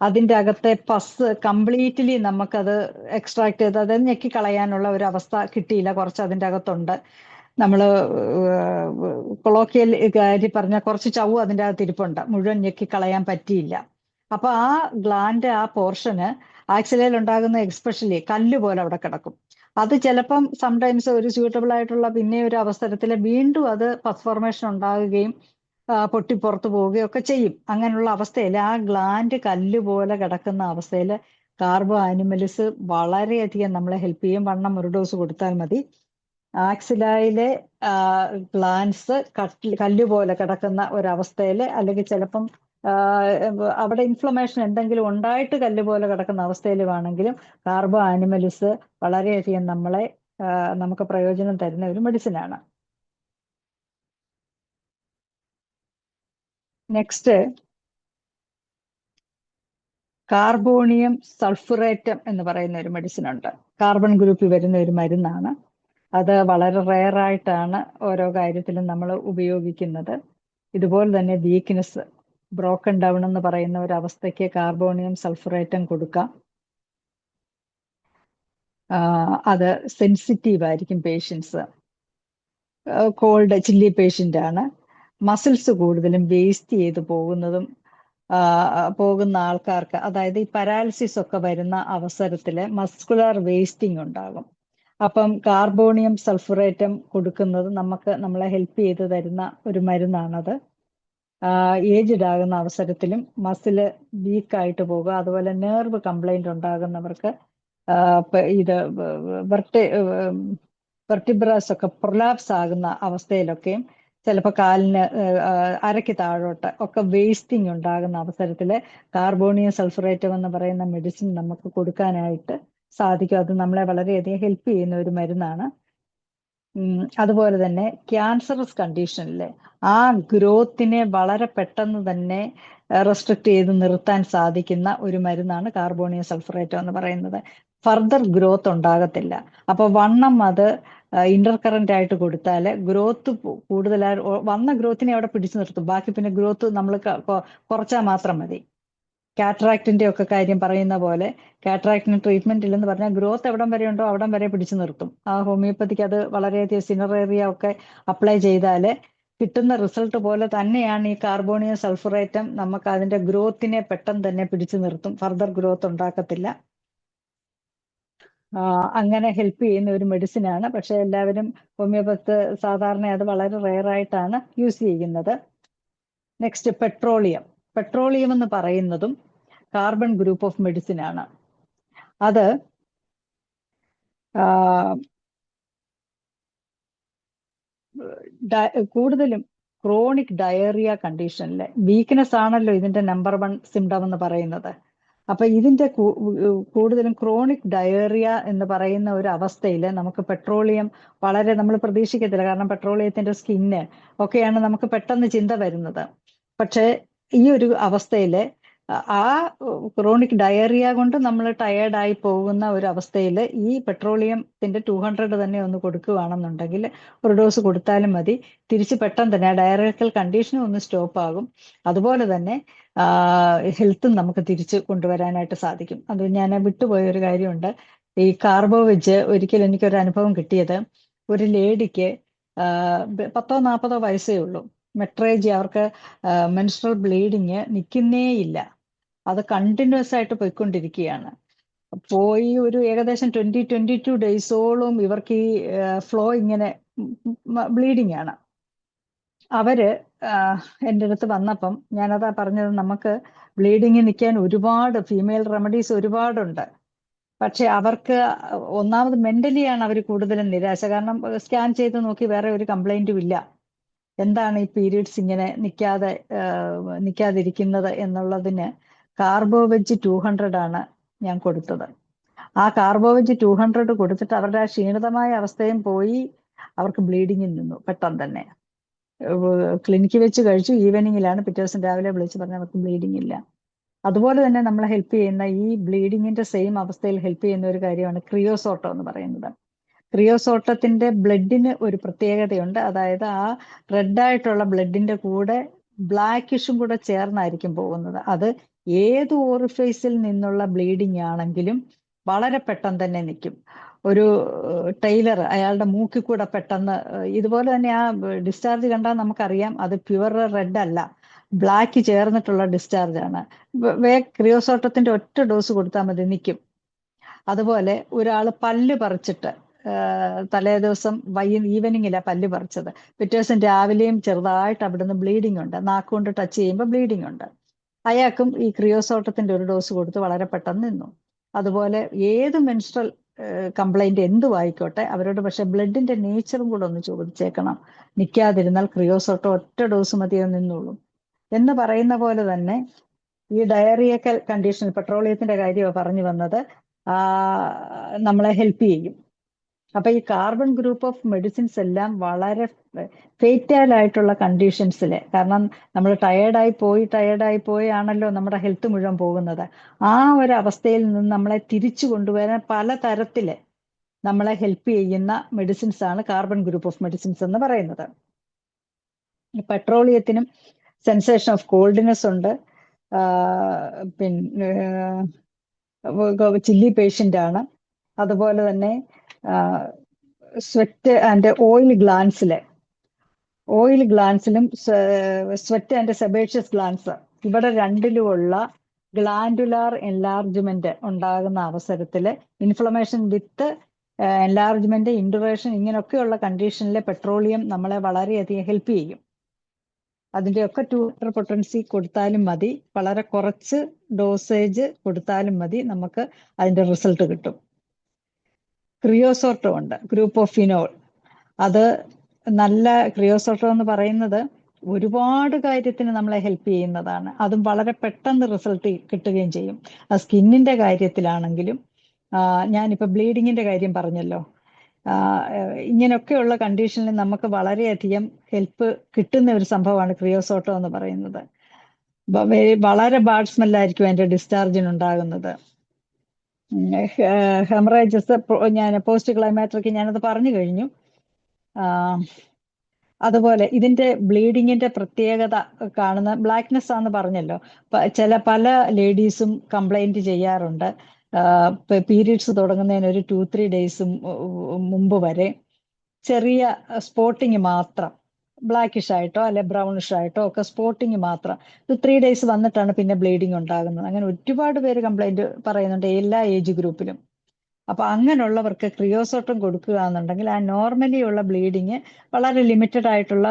അതിൻ്റെ അകത്തെ പസ് കംപ്ലീറ്റ്ലി നമുക്കത് എക്സ്ട്രാക്ട് ചെയ്ത് അത് ഞെക്കിക്കളയാനുള്ള ഒരു അവസ്ഥ കിട്ടിയില്ല. കുറച്ച് അതിൻ്റെ അകത്തുണ്ട്. നമ്മൾ കൊളോക്കിയൽ കാര്യം പറഞ്ഞ കുറച്ച് ചവ്വ് അതിൻ്റെ അകത്ത് ഇരിപ്പുണ്ട്, മുഴുവൻ ഞെക്കിക്കളയാൻ പറ്റിയില്ല. അപ്പൊ ആ ഗ്ലാൻഡ്, ആ പോർഷന് ആക്സിലയിൽ ഉണ്ടാകുന്ന എക്സ്പെഷ്യലി കല്ല് പോലെ അവിടെ കിടക്കും. അത് ചിലപ്പം സംടൈംസ് ഒരു സ്യൂട്ടബിൾ ആയിട്ടുള്ള പിന്നെ ഒരു അവസരത്തിൽ വീണ്ടും അത് പസ് ഫോർമേഷൻ ഉണ്ടാകുകയും പൊട്ടി പുറത്തു പോവുകയും ഒക്കെ ചെയ്യും. അങ്ങനെയുള്ള അവസ്ഥയിൽ ആ ഗ്ലാൻഡ് കല്ല് പോലെ കിടക്കുന്ന അവസ്ഥയിൽ കാർബോ ആനിമൽസ് വളരെയധികം നമ്മളെ ഹെൽപ്പ് ചെയ്യും. വണ്ണം ഒരു ഡോസ് കൊടുത്താൽ മതി. ആക്സിലയിലെ ഗ്ലാൻസ് കല്ല് പോലെ കിടക്കുന്ന ഒരവസ്ഥയിൽ, അല്ലെങ്കിൽ ചിലപ്പം അവിടെ ഇൻഫ്ലമേഷൻ എന്തെങ്കിലും ഉണ്ടായിട്ട് കല്ല് പോലെ കിടക്കുന്ന അവസ്ഥയിലുമാണെങ്കിലും കാർബോ ആനിമൽസ് വളരെയധികം നമുക്ക് പ്രയോജനം തരുന്ന ഒരു മെഡിസിനാണ്. നെക്സ്റ്റ്, കാർബോണിയം സൾഫുറേറ്റം എന്ന് പറയുന്ന ഒരു മെഡിസിൻ ഉണ്ട്. കാർബൺ ഗ്രൂപ്പിൽ വരുന്ന ഒരു മരുന്നാണ്. അത് വളരെ റെയർ ആയിട്ടാണ് ഓരോ കാര്യത്തിലും നമ്മൾ ഉപയോഗിക്കുന്നത്. ഇതുപോലെ തന്നെ വീക്ക്നെസ്, ബ്രോക്കൺ ഡൗൺ എന്ന് പറയുന്ന ഒരു അവസ്ഥയ്ക്ക് കാർബോണിയം സൾഫുറേറ്റം കൊടുക്കാം. അത് സെൻസിറ്റീവ് ആയിരിക്കും പേഷ്യൻസ്. കോൾഡ് ചില്ലി പേഷ്യൻ്റ് ആണ്. മസിൽസ് കൂടുതലും വേസ്റ്റ് ചെയ്ത് പോകുന്ന ആൾക്കാർക്ക്, അതായത് ഈ പാരാലിസിസ് ഒക്കെ വരുന്ന അവസരത്തിൽ മസ്കുലർ വേസ്റ്റിംഗ് ഉണ്ടാകും. അപ്പം കാർബോണിയം സൾഫുറേറ്റം കൊടുക്കുന്നത് നമ്മളെ ഹെൽപ്പ് ചെയ്ത് തരുന്ന ഒരു മരുന്നാണത്. ഏജ്ഡ് ആകുന്ന അവസരത്തിലും മസില് വീക്കായിട്ട് പോകുക, അതുപോലെ നെർവ് കംപ്ലൈന്റ് ഉണ്ടാകുന്നവർക്ക് ഇത് വെർട്ടിബ്രാസ് ഒക്കെ പ്രൊലാപ്സ് ആകുന്ന അവസ്ഥയിലൊക്കെയും ചിലപ്പോൾ കാലിന് അരയ്ക്ക് താഴോട്ട് ഒക്കെ വേസ്റ്റിംഗ് ഉണ്ടാകുന്ന അവസരത്തിൽ കാർബോണിയം സൾഫുറേറ്റം എന്ന് പറയുന്ന മെഡിസിൻ നമുക്ക് കൊടുക്കാനായിട്ട് സാധിക്കും. അത് നമ്മളെ വളരെയധികം ഹെൽപ്പ് ചെയ്യുന്ന ഒരു മരുന്നാണ്. അതുപോലെ തന്നെ ക്യാൻസറസ് കണ്ടീഷനിൽ ആ ഗ്രോത്തിനെ വളരെ പെട്ടെന്ന് തന്നെ റെസ്ട്രിക്ട് ചെയ്ത് നിർത്താൻ സാധിക്കുന്ന ഒരു മരുന്നാണ് കാർബോണിയം സൾഫുറേറ്റം എന്ന് പറയുന്നത്. ഫർദർ ഗ്രോത്ത് ഉണ്ടാകത്തില്ല. അപ്പോൾ വണ്ണം അത് ഇന്റർകറന്റ് ആയിട്ട് കൊടുത്താൽ ഗ്രോത്ത് കൂടുതലായി വന്ന ഗ്രോത്തിനെ അവിടെ പിടിച്ചു നിർത്തും. ബാക്കി പിന്നെ ഗ്രോത്ത് നമ്മൾ കുറച്ചാൽ മാത്രം മതി. കാറ്ററാക്റ്റിന്റെ ഒക്കെ കാര്യം പറയുന്ന പോലെ കാറ്ററാക്റ്റിന് ട്രീറ്റ്മെന്റ് ഇല്ലെന്ന് പറഞ്ഞാൽ ഗ്രോത്ത് എവിടം വരെ ഉണ്ടോ അവിടം വരെ പിടിച്ചു നിർത്തും. ആ ഹോമിയോപ്പതിക്ക് അത് വളരെയധികം സിനറേറിയ ഒക്കെ അപ്ലൈ ചെയ്താൽ കിട്ടുന്ന റിസൾട്ട് പോലെ തന്നെയാണ് ഈ കാർബോണിയം സൾഫുറേറ്റം. നമുക്ക് അതിന്റെ ഗ്രോത്തിനെ പെട്ടെന്ന് തന്നെ പിടിച്ചു നിർത്തും, ഫർദർ ഗ്രോത്ത് ഉണ്ടാക്കത്തില്ല. അങ്ങനെ ഹെൽപ്പ് ചെയ്യുന്ന ഒരു മെഡിസിനാണ്. പക്ഷെ എല്ലാവരും ഹോമിയോപ്പത്ത് സാധാരണ അത് വളരെ റെയർ ആയിട്ടാണ് യൂസ് ചെയ്യുന്നത്. നെക്സ്റ്റ്, പെട്രോളിയം എന്ന് പറയുന്നതും കാർബൺ ഗ്രൂപ്പ് ഓഫ് മെഡിസിൻ ആണ്. അത് കൂടുതലും ക്രോണിക് ഡയറിയ കണ്ടീഷനിൽ വീക്ക്നെസ് ആണല്ലോ ഇതിന്റെ നമ്പർ 1 സിംറ്റം എന്ന് പറയുന്നത്. അപ്പൊ ഇതിന്റെ കൂടുതലും ക്രോണിക് ഡയറിയ എന്ന് പറയുന്ന ഒരു അവസ്ഥയിൽ നമുക്ക് പെട്രോളിയം വളരെ നമ്മൾ പ്രതീക്ഷിക്കത്തില്ല. കാരണം പെട്രോളിയത്തിന്റെ സ്കിന്ന് ഒക്കെയാണ് നമുക്ക് പെട്ടെന്ന് ചിന്ത വരുന്നത്. പക്ഷേ ഈ ഒരു അവസ്ഥയിൽ ആ ക്രോണിക് ഡയറിയ കൊണ്ട് നമ്മൾ ടയേർഡായി പോകുന്ന ഒരു അവസ്ഥയിൽ ഈ പെട്രോളിയത്തിന്റെ 200 തന്നെ ഒന്ന് കൊടുക്കുകയാണെന്നുണ്ടെങ്കിൽ ഒരു ഡോസ് കൊടുത്താലും മതി. തിരിച്ച് പെട്ടെന്ന് തന്നെ ആ ഡയറിയക്കൽ കണ്ടീഷനും ഒന്ന് സ്റ്റോപ്പ് ആകും. അതുപോലെ തന്നെ ഹെൽത്തും നമുക്ക് തിരിച്ച് കൊണ്ടുവരാനായിട്ട് സാധിക്കും. അത് ഞാൻ വിട്ടുപോയ ഒരു കാര്യമുണ്ട്. ഈ കാർബോ വെജ് ഒരിക്കലും എനിക്കൊരു അനുഭവം കിട്ടിയത്, ഒരു ലേഡിക്ക് 10-40 വയസ്സേ ഉള്ളൂ. മെട്രേജി, അവർക്ക് മെൻസ്ട്രൽ ബ്ലീഡിങ് നിൽക്കുന്നേ ഇല്ല. അത് കണ്ടിന്യൂസ് ആയിട്ട് പോയിക്കൊണ്ടിരിക്കുകയാണ്. പോയി ഒരു ഏകദേശം 22 ഡേയ്സോളം ഇവർക്ക് ഈ ഫ്ലോ ഇങ്ങനെ ബ്ലീഡിങ് ആണ്. അവര് എൻ്റെ അടുത്ത് വന്നപ്പം ഞാനതാ പറഞ്ഞത്, നമുക്ക് ബ്ലീഡിങ് നിൽക്കാൻ ഒരുപാട് ഫീമെയിൽ റെമഡീസ് ഒരുപാടുണ്ട്. പക്ഷെ അവർക്ക് ഒന്നാമത് മെന്റലിയാണ് അവർ കൂടുതലും നിരാശ. കാരണം സ്കാൻ ചെയ്ത് നോക്കി വേറെ ഒരു കംപ്ലൈന്റും ഇല്ല. എന്താണ് ഈ പീരീഡ്സ് ഇങ്ങനെ നിൽക്കാതിരിക്കുന്നത് എന്നുള്ളതിന് കാർബോവെജ് 200 ആണ് ഞാൻ കൊടുത്തത്. ആ കാർബോവെജ് 200 കൊടുത്തിട്ട് അവരുടെ ആ ക്ഷീണിതമായ അവസ്ഥയും പോയി, അവർക്ക് ബ്ലീഡിങ്ങിൽ നിന്നു പെട്ടെന്ന് തന്നെ. ക്ലിനിക്കിൽ വെച്ച് കഴിച്ചു, ഈവനിങ്ങിലാണ്, പിറ്റേ ദിവസം രാവിലെ വിളിച്ച് പറഞ്ഞ അവർക്ക് ബ്ലീഡിങ് ഇല്ല. അതുപോലെ തന്നെ നമ്മളെ ഹെൽപ്പ് ചെയ്യുന്ന, ഈ ബ്ലീഡിങ്ങിന്റെ സെയിം അവസ്ഥയിൽ ഹെൽപ്പ് ചെയ്യുന്ന ഒരു കാര്യമാണ് ക്രിയോസോട്ടോ എന്ന് പറയുന്നത്. ക്രിയോസോട്ടത്തിന്റെ ബ്ലഡിന് ഒരു പ്രത്യേകതയുണ്ട്. അതായത് ആ റെഡായിട്ടുള്ള ബ്ലഡിന്റെ കൂടെ ബ്ലാക്കിഷും കൂടെ ചേർന്നായിരിക്കും പോകുന്നത്. അത് ഏത് ഓറിഫേസിൽ നിന്നുള്ള ബ്ലീഡിങ് ആണെങ്കിലും വളരെ പെട്ടെന്ന് തന്നെ നിൽക്കും. ഒരു ടൈലർ അയാളുടെ മൂക്കിൽ കൂടെ പെട്ടെന്ന് ഇതുപോലെ തന്നെ ആ ഡിസ്ചാർജ് കണ്ടാൽ നമുക്കറിയാം അത് പ്യുവർ റെഡ് അല്ല, ബ്ലാക്ക് ചേർന്നിട്ടുള്ള ഡിസ്ചാർജ് ആണ്. ക്രിയോസോട്ടത്തിന്റെ ഒറ്റ ഡോസ് കൊടുത്താൽ മതി, നിൽക്കും. അതുപോലെ ഒരാൾ പല്ല് പറിച്ചിട്ട് തലേ ദിവസം ഈവനിങ്ങിലാണ് പല്ല് പറിച്ചത്, പിറ്റേ ദിവസം രാവിലെയും ചെറുതായിട്ട് അവിടുന്ന് ബ്ലീഡിങ് ഉണ്ട്, നാക്കുകൊണ്ട് ടച്ച് ചെയ്യുമ്പോൾ ബ്ലീഡിങ് ഉണ്ട്. അയാൾക്കും ഈ ക്രിയോസോട്ടത്തിന്റെ ഒരു ഡോസ് കൊടുത്ത് വളരെ പെട്ടെന്ന് നിന്നു. അതുപോലെ ഏത് മെൻസ്ട്രൽ കംപ്ലൈന്റ് എന്തും ആയിക്കോട്ടെ അവരോട് പക്ഷെ ബ്ലഡിന്റെ നേച്ചറും കൂടെ ഒന്ന് ചോദിച്ചേക്കണം. നിൽക്കാതിരുന്നാൽ ക്രിയോസോട്ടോ ഒറ്റ ഡോസ് മതിയോ നിന്നോളും. എന്ന് പറയുന്ന പോലെ തന്നെ ഈ ഡയറിയക്കൽ കണ്ടീഷനിൽ പെട്രോളിയത്തിന്റെ കാര്യമാണ് പറഞ്ഞു വന്നത്, നമ്മളെ ഹെൽപ്പ് ചെയ്യും. അപ്പൊ ഈ കാർബൺ ഗ്രൂപ്പ് ഓഫ് മെഡിസിൻസ് എല്ലാം വളരെ ഫേറ്റൽ ആയിട്ടുള്ള കണ്ടീഷൻസിൽ, കാരണം നമ്മൾ ടയേർഡായി പോയി ആണല്ലോ നമ്മുടെ ഹെൽത്ത് മുഴുവൻ പോകുന്നത്. ആ ഒരു അവസ്ഥയിൽ നിന്ന് നമ്മളെ തിരിച്ചു കൊണ്ടുവരാൻ പലതരത്തില് നമ്മളെ ഹെൽപ്പ് ചെയ്യുന്ന മെഡിസിൻസ് ആണ് കാർബൺ ഗ്രൂപ്പ് ഓഫ് മെഡിസിൻസ് എന്ന് പറയുന്നത്. പെട്രോളിയത്തിനും സെൻസേഷൻ ഓഫ് കോൾഡ്നെസ് ഉണ്ട്. പിന്നെ ചില്ലി പേഷ്യന്റ് ആണ്. അതുപോലെ തന്നെ സ്വെറ്റ് ആൻഡ് ഓയിൽ ഗ്ലാൻസിലും സ്വെറ്റ് ആൻഡ് സെബേഷ്യസ് ഗ്ലാൻസ്, ഇവിടെ രണ്ടിലുമുള്ള ഗ്ലാൻഡുലാർ എൻലാർജ്മെന്റ് ഉണ്ടാകുന്ന അവസരത്തിൽ ഇൻഫ്ലമേഷൻ വിത്ത് എൻലാർജ്മെന്റ്, ഇൻഡുറേഷൻ, ഇങ്ങനെയൊക്കെയുള്ള കണ്ടീഷനിൽ പെട്രോളിയം നമ്മളെ വളരെയധികം ഹെൽപ്പ് ചെയ്യും. അതിൻ്റെയൊക്കെ 200 പൊട്ടൻസി കൊടുത്താലും മതി, വളരെ കുറച്ച് ഡോസേജ് കൊടുത്താലും മതി, നമുക്ക് അതിന്റെ റിസൾട്ട് കിട്ടും. ക്രിയോസോട്ടോ ഉണ്ട്, ഗ്രൂപ്പ് ഓഫ് ഫിനോൾ. അത് നല്ല ക്രിയോസോട്ടോ എന്ന് പറയുന്നത് ഒരുപാട് കാര്യത്തിന് നമ്മളെ ഹെൽപ്പ് ചെയ്യുന്നതാണ്. അതും വളരെ പെട്ടെന്ന് റിസൾട്ട് കിട്ടുകയും ചെയ്യും. ആ സ്കിന്നിന്റെ കാര്യത്തിലാണെങ്കിലും, ഞാനിപ്പോൾ ബ്ലീഡിങ്ങിന്റെ കാര്യം പറഞ്ഞല്ലോ, ഇങ്ങനെയൊക്കെയുള്ള കണ്ടീഷനിൽ നമുക്ക് വളരെയധികം ഹെൽപ്പ് കിട്ടുന്ന ഒരു സംഭവമാണ് ക്രിയോസോട്ടോ എന്ന് പറയുന്നത്. വളരെ ബാഡ് സ്മെല്ലായിരിക്കും അതിന്റെ ഡിസ്ചാർജിന് ഉണ്ടാകുന്നത്. ഹെമറേജസ്, ഞാൻ പോസ്റ്റ് ക്ലൈമാറ്റിക് ഞാനത് പറഞ്ഞു കഴിഞ്ഞു. അതുപോലെ ഇതിന്റെ ബ്ലീഡിങ്ങിന്റെ പ്രത്യേകത കാണുന്ന ബ്ലാക്ക്നെസ് ആണെന്ന് പറഞ്ഞല്ലോ. പല ലേഡീസും കംപ്ലൈന്റ് ചെയ്യാറുണ്ട്, പീരീഡ്സ് തുടങ്ങുന്നതിന് ഒരു 2-3 ഡേയ്സും മുമ്പ് വരെ ചെറിയ സ്പോട്ടിങ് മാത്രം, ബ്ലാക്കിഷ് ആയിട്ടോ അല്ലെ ബ്രൗണിഷ് ആയിട്ടോ ഒക്കെ സ്പോട്ടിങ് മാത്രം, 3 ഡേയ്സ് വന്നിട്ടാണ് പിന്നെ ബ്ലീഡിങ് ഉണ്ടാകുന്നത്. അങ്ങനെ ഒരുപാട് പേര് കംപ്ലൈന്റ് പറയുന്നുണ്ട് എല്ലാ ഏജ് ഗ്രൂപ്പിലും. അപ്പൊ അങ്ങനെയുള്ളവർക്ക് ക്രിയോസോട്ടം കൊടുക്കുക എന്നുണ്ടെങ്കിൽ ആ നോർമലി ഉള്ള ബ്ലീഡിങ് വളരെ ലിമിറ്റഡ് ആയിട്ടുള്ള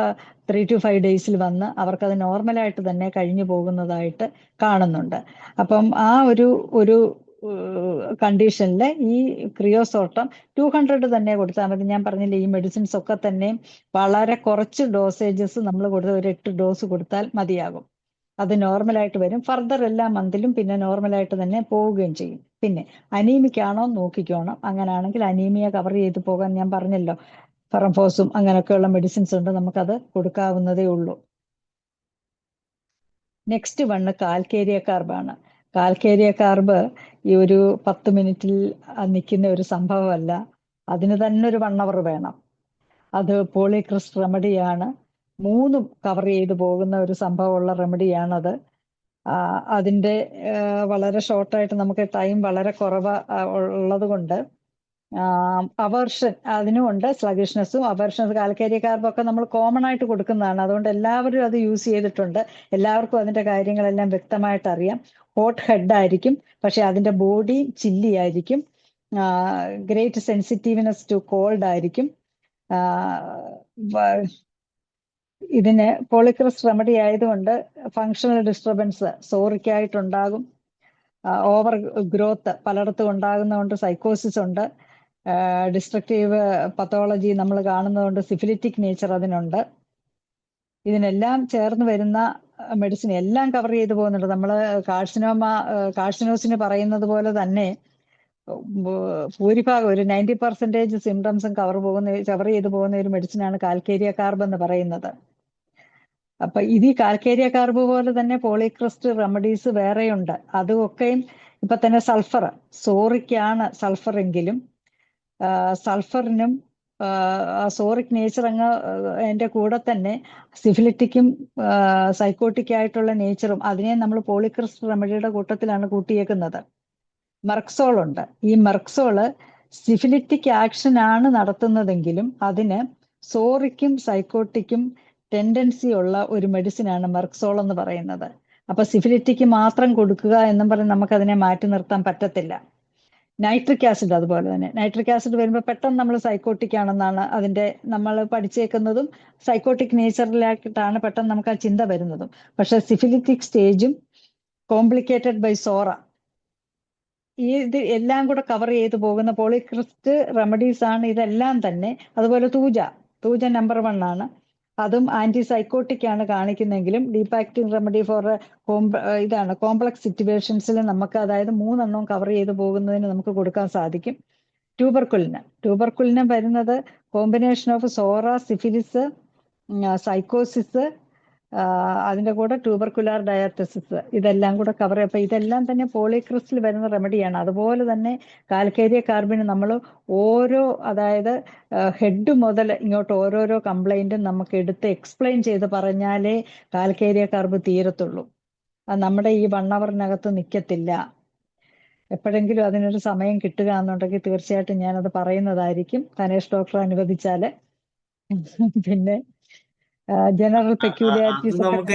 3 to 5 ഡേയ്സിൽ വന്ന് അവർക്കത് നോർമലായിട്ട് തന്നെ കഴിഞ്ഞു പോകുന്നതായിട്ട് കാണുന്നുണ്ട്. അപ്പം ആ ഒരു കണ്ടീഷനിൽ ഈ ക്രിയോസോട്ടം 200 തന്നെ കൊടുത്താൽ മതി. ഞാൻ പറഞ്ഞില്ലേ ഈ മെഡിസിൻസ് ഒക്കെ തന്നെ വളരെ കുറച്ച് ഡോസേജസ് നമ്മൾ കൊടുത്ത് ഒരു 8 ഡോസ് കൊടുത്താൽ മതിയാകും. അത് നോർമലായിട്ട് വരും. ഫർദർ എല്ലാ മന്തിലും പിന്നെ നോർമലായിട്ട് തന്നെ പോവുകയും ചെയ്യും. പിന്നെ അനീമിക് ആണോ നോക്കിക്കോണം. അങ്ങനെയാണെങ്കിൽ അനീമിയ കവർ ചെയ്ത് പോകാൻ ഞാൻ പറഞ്ഞല്ലോ ഫെറംഫോസും അങ്ങനെയൊക്കെയുള്ള മെഡിസിൻസ് ഉണ്ട്, നമുക്കത് കൊടുക്കാവുന്നതേ ഉള്ളൂ. നെക്സ്റ്റ് വണ്ണ് കാൽക്കേരിയ കാർബാണ്. കാൽക്കേരിയ കാർബ് ഈ ഒരു 10 മിനിറ്റിൽ നിൽക്കുന്ന ഒരു സംഭവമല്ല, അതിന് തന്നെ ഒരു 1 അവർ വേണം. അത് പോളിക്രിസ്റ്റ് റെമഡിയാണ്. 3 കവർ ചെയ്ത് പോകുന്ന ഒരു സംഭവമുള്ള റെമഡിയാണത്. അതിൻ്റെ വളരെ ഷോർട്ടായിട്ട് നമുക്ക് ടൈം വളരെ കുറവ് ഉള്ളത് കൊണ്ട് അവേർഷൻ അതിനും ഉണ്ട്. സ്ലഗിഷ്നെസ്സും അവേർഷൻസ് കാൽക്കേരിയ കാർബൊക്കെ നമ്മൾ കോമൺ ആയിട്ട് കൊടുക്കുന്നതാണ്. അതുകൊണ്ട് എല്ലാവരും അത് യൂസ് ചെയ്തിട്ടുണ്ട്. എല്ലാവർക്കും അതിൻ്റെ കാര്യങ്ങളെല്ലാം വ്യക്തമായിട്ട് അറിയാം. ഹോട്ട് ഹെഡ് ആയിരിക്കും, പക്ഷെ അതിൻ്റെ ബോഡി ചില്ലി ആയിരിക്കും. ഗ്രേറ്റ് സെൻസിറ്റീവ്നെസ് ടു കോൾഡ് ആയിരിക്കും. ഇതിന് പോളിക്രിസ്റ്റ് റെമഡി ആയതുകൊണ്ട് ഫങ്ഷണൽ ഡിസ്റ്റർബൻസ് സോറിക്കായിട്ടുണ്ടാകും. ഓവർ ഗ്രോത്ത് പലയിടത്തും ഉണ്ടാകുന്നതുകൊണ്ട് സൈക്കോസിസ് ഉണ്ട്. ഡിസ്ട്രക്റ്റീവ് പത്തോളജി നമ്മൾ കാണുന്നതുകൊണ്ട് സിഫിലിറ്റിക് നേച്ചർ അതിനുണ്ട്. ഇതിനെല്ലാം ചേർന്ന് വരുന്ന മെഡിസിൻ എല്ലാം കവർ ചെയ്ത് പോകുന്നുണ്ട്. നമ്മൾ കാർസിനോസിന് പറയുന്നത് പോലെ തന്നെ ഭൂരിഭാഗം ഒരു 90% സിംറ്റംസും കവർ ചെയ്ത് പോകുന്ന ഒരു മെഡിസിനാണ് കാൽക്കേരിയ കാർബ് എന്ന് പറയുന്നത്. അപ്പൊ ഇത് ഈ കാൽക്കേരിയ കാർബ് പോലെ തന്നെ പോളിക്രിസ്റ്റ് റെമഡീസ് വേറെയുണ്ട്. അതൊക്കെയും ഇപ്പൊ തന്നെ സൾഫർ, സോറിക്കാണ് സൾഫർ എങ്കിലും സൾഫറിനും സോറിക് നേച്ചർ അതിന്റെ കൂടെ തന്നെ സിഫിലിറ്റിക്കും സൈക്കോട്ടിക് ആയിട്ടുള്ള നേച്ചറും അതിനെ നമ്മൾ പോളിക്രിസ്റ്റ് റെമഡിയുടെ കൂട്ടത്തിലാണ് കൂട്ടിയേക്കുന്നത്. മെർക്സോൾ ഉണ്ട്. ഈ മെർക്സോള് സിഫിലിറ്റിക് ആക്ഷൻ ആണ് നടത്തുന്നതെങ്കിലും അതിന് സോറിക്കും സൈക്കോട്ടിക്കും ടെൻഡൻസി ഉള്ള ഒരു മെഡിസിനാണ് മെർക്സോൾ എന്ന് പറയുന്നത്. അപ്പൊ സിഫിലിറ്റിക്ക് മാത്രം കൊടുക്കുക എന്നും പറഞ്ഞ് നമുക്കതിനെ മാറ്റി നിർത്താൻ പറ്റത്തില്ല. നൈട്രിക് ആസിഡ് അതുപോലെ തന്നെ. നൈട്രിക് ആസിഡ് വരുമ്പോൾ പെട്ടെന്ന് നമ്മൾ സൈക്കോട്ടിക് ആണെന്നാണ് അതിന്റെ നമ്മൾ പഠിച്ചേക്കുന്നതും സൈക്കോട്ടിക് നേച്ചറിലായിട്ടാണ് പെട്ടെന്ന് നമുക്ക് ആ ചിന്ത വരുന്നതും. പക്ഷെ സിഫിലിറ്റിക് സ്റ്റേജും കോംപ്ലിക്കേറ്റഡ് ബൈ സോറ ഇത് എല്ലാം കൂടെ കവർ ചെയ്ത് പോകുന്ന പോളിക്രിസ്റ്റ് റെമഡീസ് ആണ് ഇതെല്ലാം തന്നെ. അതുപോലെ തൂജ നമ്പർ 1 ആണ്. അതും ആന്റി സൈക്കോട്ടിക് ആണ് കാണിക്കുന്നെങ്കിലും ഡീപ്പ് ആക്ടിങ് റെമഡി ഫോർ ഇതാണ് കോംപ്ലക്സ് സിറ്റുവേഷൻസിൽ നമുക്ക് അതായത് 3 എണ്ണവും കവർ ചെയ്ത് പോകുന്നതിന് നമുക്ക് കൊടുക്കാൻ സാധിക്കും. ട്യൂബർക്കുലിന് വരുന്നത് കോമ്പിനേഷൻ ഓഫ് സോറ, സിഫിലിസ്, സൈക്കോസിസ്, അതിന്റെ കൂടെ ട്യൂബർക്കുലാർ ഡയാത്തസിസ്, ഇതെല്ലാം കൂടെ കവർ ചെയ്യും. അപ്പൊ ഇതെല്ലാം തന്നെ പോളിക്രിസ്റ്റിൽ വരുന്ന റെമഡിയാണ്. അതുപോലെ തന്നെ കാൽക്കേരിയ കാർബിന് നമ്മൾ ഓരോ അതായത് ഹെഡ് മുതൽ ഇങ്ങോട്ട് ഓരോരോ കംപ്ലൈന്റും നമുക്ക് എടുത്ത് എക്സ്പ്ലെയിൻ ചെയ്ത് പറഞ്ഞാലേ കാൽക്കേരിയ കാർബ് തീരത്തുള്ളൂ. അത് നമ്മുടെ ഈ 1 അവറിനകത്ത് നിൽക്കത്തില്ല. എപ്പോഴെങ്കിലും അതിനൊരു സമയം കിട്ടുക എന്നുണ്ടെങ്കിൽ തീർച്ചയായിട്ടും ഞാനത് പറയുന്നതായിരിക്കും, തനേഷ് ഡോക്ടർ അനുവദിച്ചാല്. പിന്നെ ജനറൽ അത് പെക്യൂലിയാരിറ്റീസ് ഒക്കെ നമുക്ക്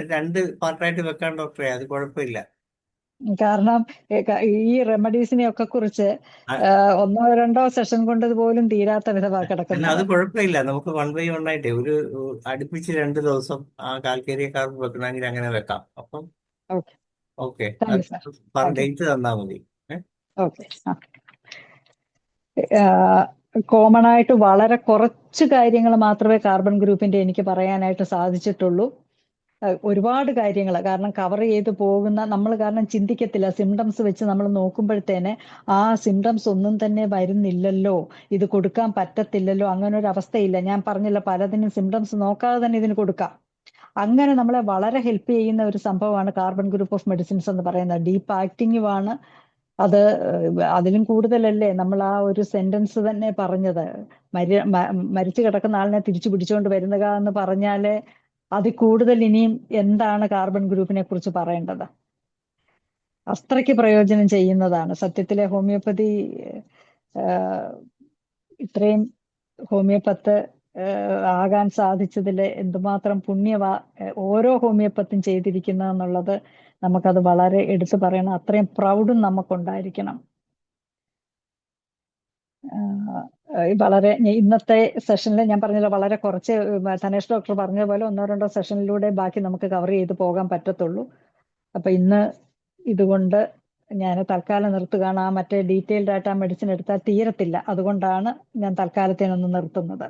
2 പാർട്ടായിട്ട് വെക്കാൻ ഡോക്ടറെ, അത് കുഴപ്പമില്ല. കാരണം ഈ റെമഡീസിനെ ഒക്കെ കുറിച്ച് ആ, 1-2 സെഷൻ കൊണ്ട് പോലും തീരാത്ത വിധമാണ് അല്ല അത് കിടക്കുന്നത്. കുഴപ്പമില്ല. നമുക്ക് 1 by 1 ആയിട്ട് അടുപ്പിച്ച് 2 ദിവസം ആ കാൽക്കേരിയ കാർബ് വെക്കണമെങ്കിൽ അങ്ങനെ വെക്കാം. അപ്പം okay, okay, thank you sir. Thank U. Date തന്നാൽ മതി. ഓക്കെ. കോമൺ ആയിട്ട് വളരെ കുറച്ച് കാര്യങ്ങൾ മാത്രമേ കാർബൺ ഗ്രൂപ്പിന്റെ എനിക്ക് പറയാനായിട്ട് സാധിച്ചിട്ടുള്ളൂ. ഒരുപാട് കാര്യങ്ങൾ കാരണം കവർ ചെയ്ത് പോകുന്ന നമ്മൾ കാരണം ചിന്തിക്കത്തില്ല. സിംറ്റംസ് വെച്ച് നമ്മൾ നോക്കുമ്പോഴത്തേനെ ആ സിംറ്റംസ് ഒന്നും തന്നെ വരുന്നില്ലല്ലോ, ഇത് കൊടുക്കാൻ പറ്റത്തില്ലല്ലോ, അങ്ങനെ ഒരു അവസ്ഥയില്ല. ഞാൻ പറഞ്ഞില്ല പലതിനും സിംറ്റംസ് നോക്കാതെ തന്നെ ഇതിന് കൊടുക്കാം. അങ്ങനെ നമ്മളെ വളരെ ഹെൽപ്പ് ചെയ്യുന്ന ഒരു സംഭവമാണ് കാർബൺ ഗ്രൂപ്പ് ഓഫ് മെഡിസിൻസ് എന്ന് പറയുന്നത്. ഡീപ്പ് ആക്ടിങ്ങുമാണ് അത്. അതിലും കൂടുതലല്ലേ നമ്മൾ ആ ഒരു സെന്റൻസ് തന്നെ പറഞ്ഞത്, മരിച്ചു കിടക്കുന്ന ആളിനെ തിരിച്ചു പിടിച്ചുകൊണ്ട് വരുന്നുക എന്ന് പറഞ്ഞാല് അതിൽ കൂടുതൽ ഇനിയും എന്താണ് കാർബൺ ഗ്രൂപ്പിനെ കുറിച്ച് പറയേണ്ടത്? അത്രയ്ക്ക് പ്രയോജനം ചെയ്യുന്നതാണ് സത്യത്തിലെ ഹോമിയോപ്പതി. ഇത്രയും ഹോമിയോപ്പത്ത് ആകാൻ സാധിച്ചതിൽ എന്തുമാത്രം പുണ്യവാ ഓരോ ഹോമിയോപ്പത്തും ചെയ്തിരിക്കുന്നതെന്നുള്ളത് നമുക്കത് വളരെ എടുത്തു പറയണം. അത്രയും പ്രൗഡും നമുക്കുണ്ടായിരിക്കണം. വളരെ ഇന്നത്തെ സെഷനിൽ ഞാൻ പറഞ്ഞല്ലോ വളരെ കുറച്ച്, തനേഷ് ഡോക്ടർ പറഞ്ഞ പോലെ 1-2 സെഷനിലൂടെ ബാക്കി നമുക്ക് കവർ ചെയ്ത് പോകാൻ പറ്റത്തുള്ളൂ. അപ്പൊ ഇന്ന് ഇതുകൊണ്ട് ഞാൻ തൽക്കാലം നിർത്തുകയാണ്. ആ മറ്റേ ഡീറ്റെയിൽഡ് ആയിട്ട് ആ മെഡിസിൻ എടുത്താൽ തീരത്തില്ല. അതുകൊണ്ടാണ് ഞാൻ തൽക്കാലത്തേനൊന്ന് നിർത്തുന്നത്.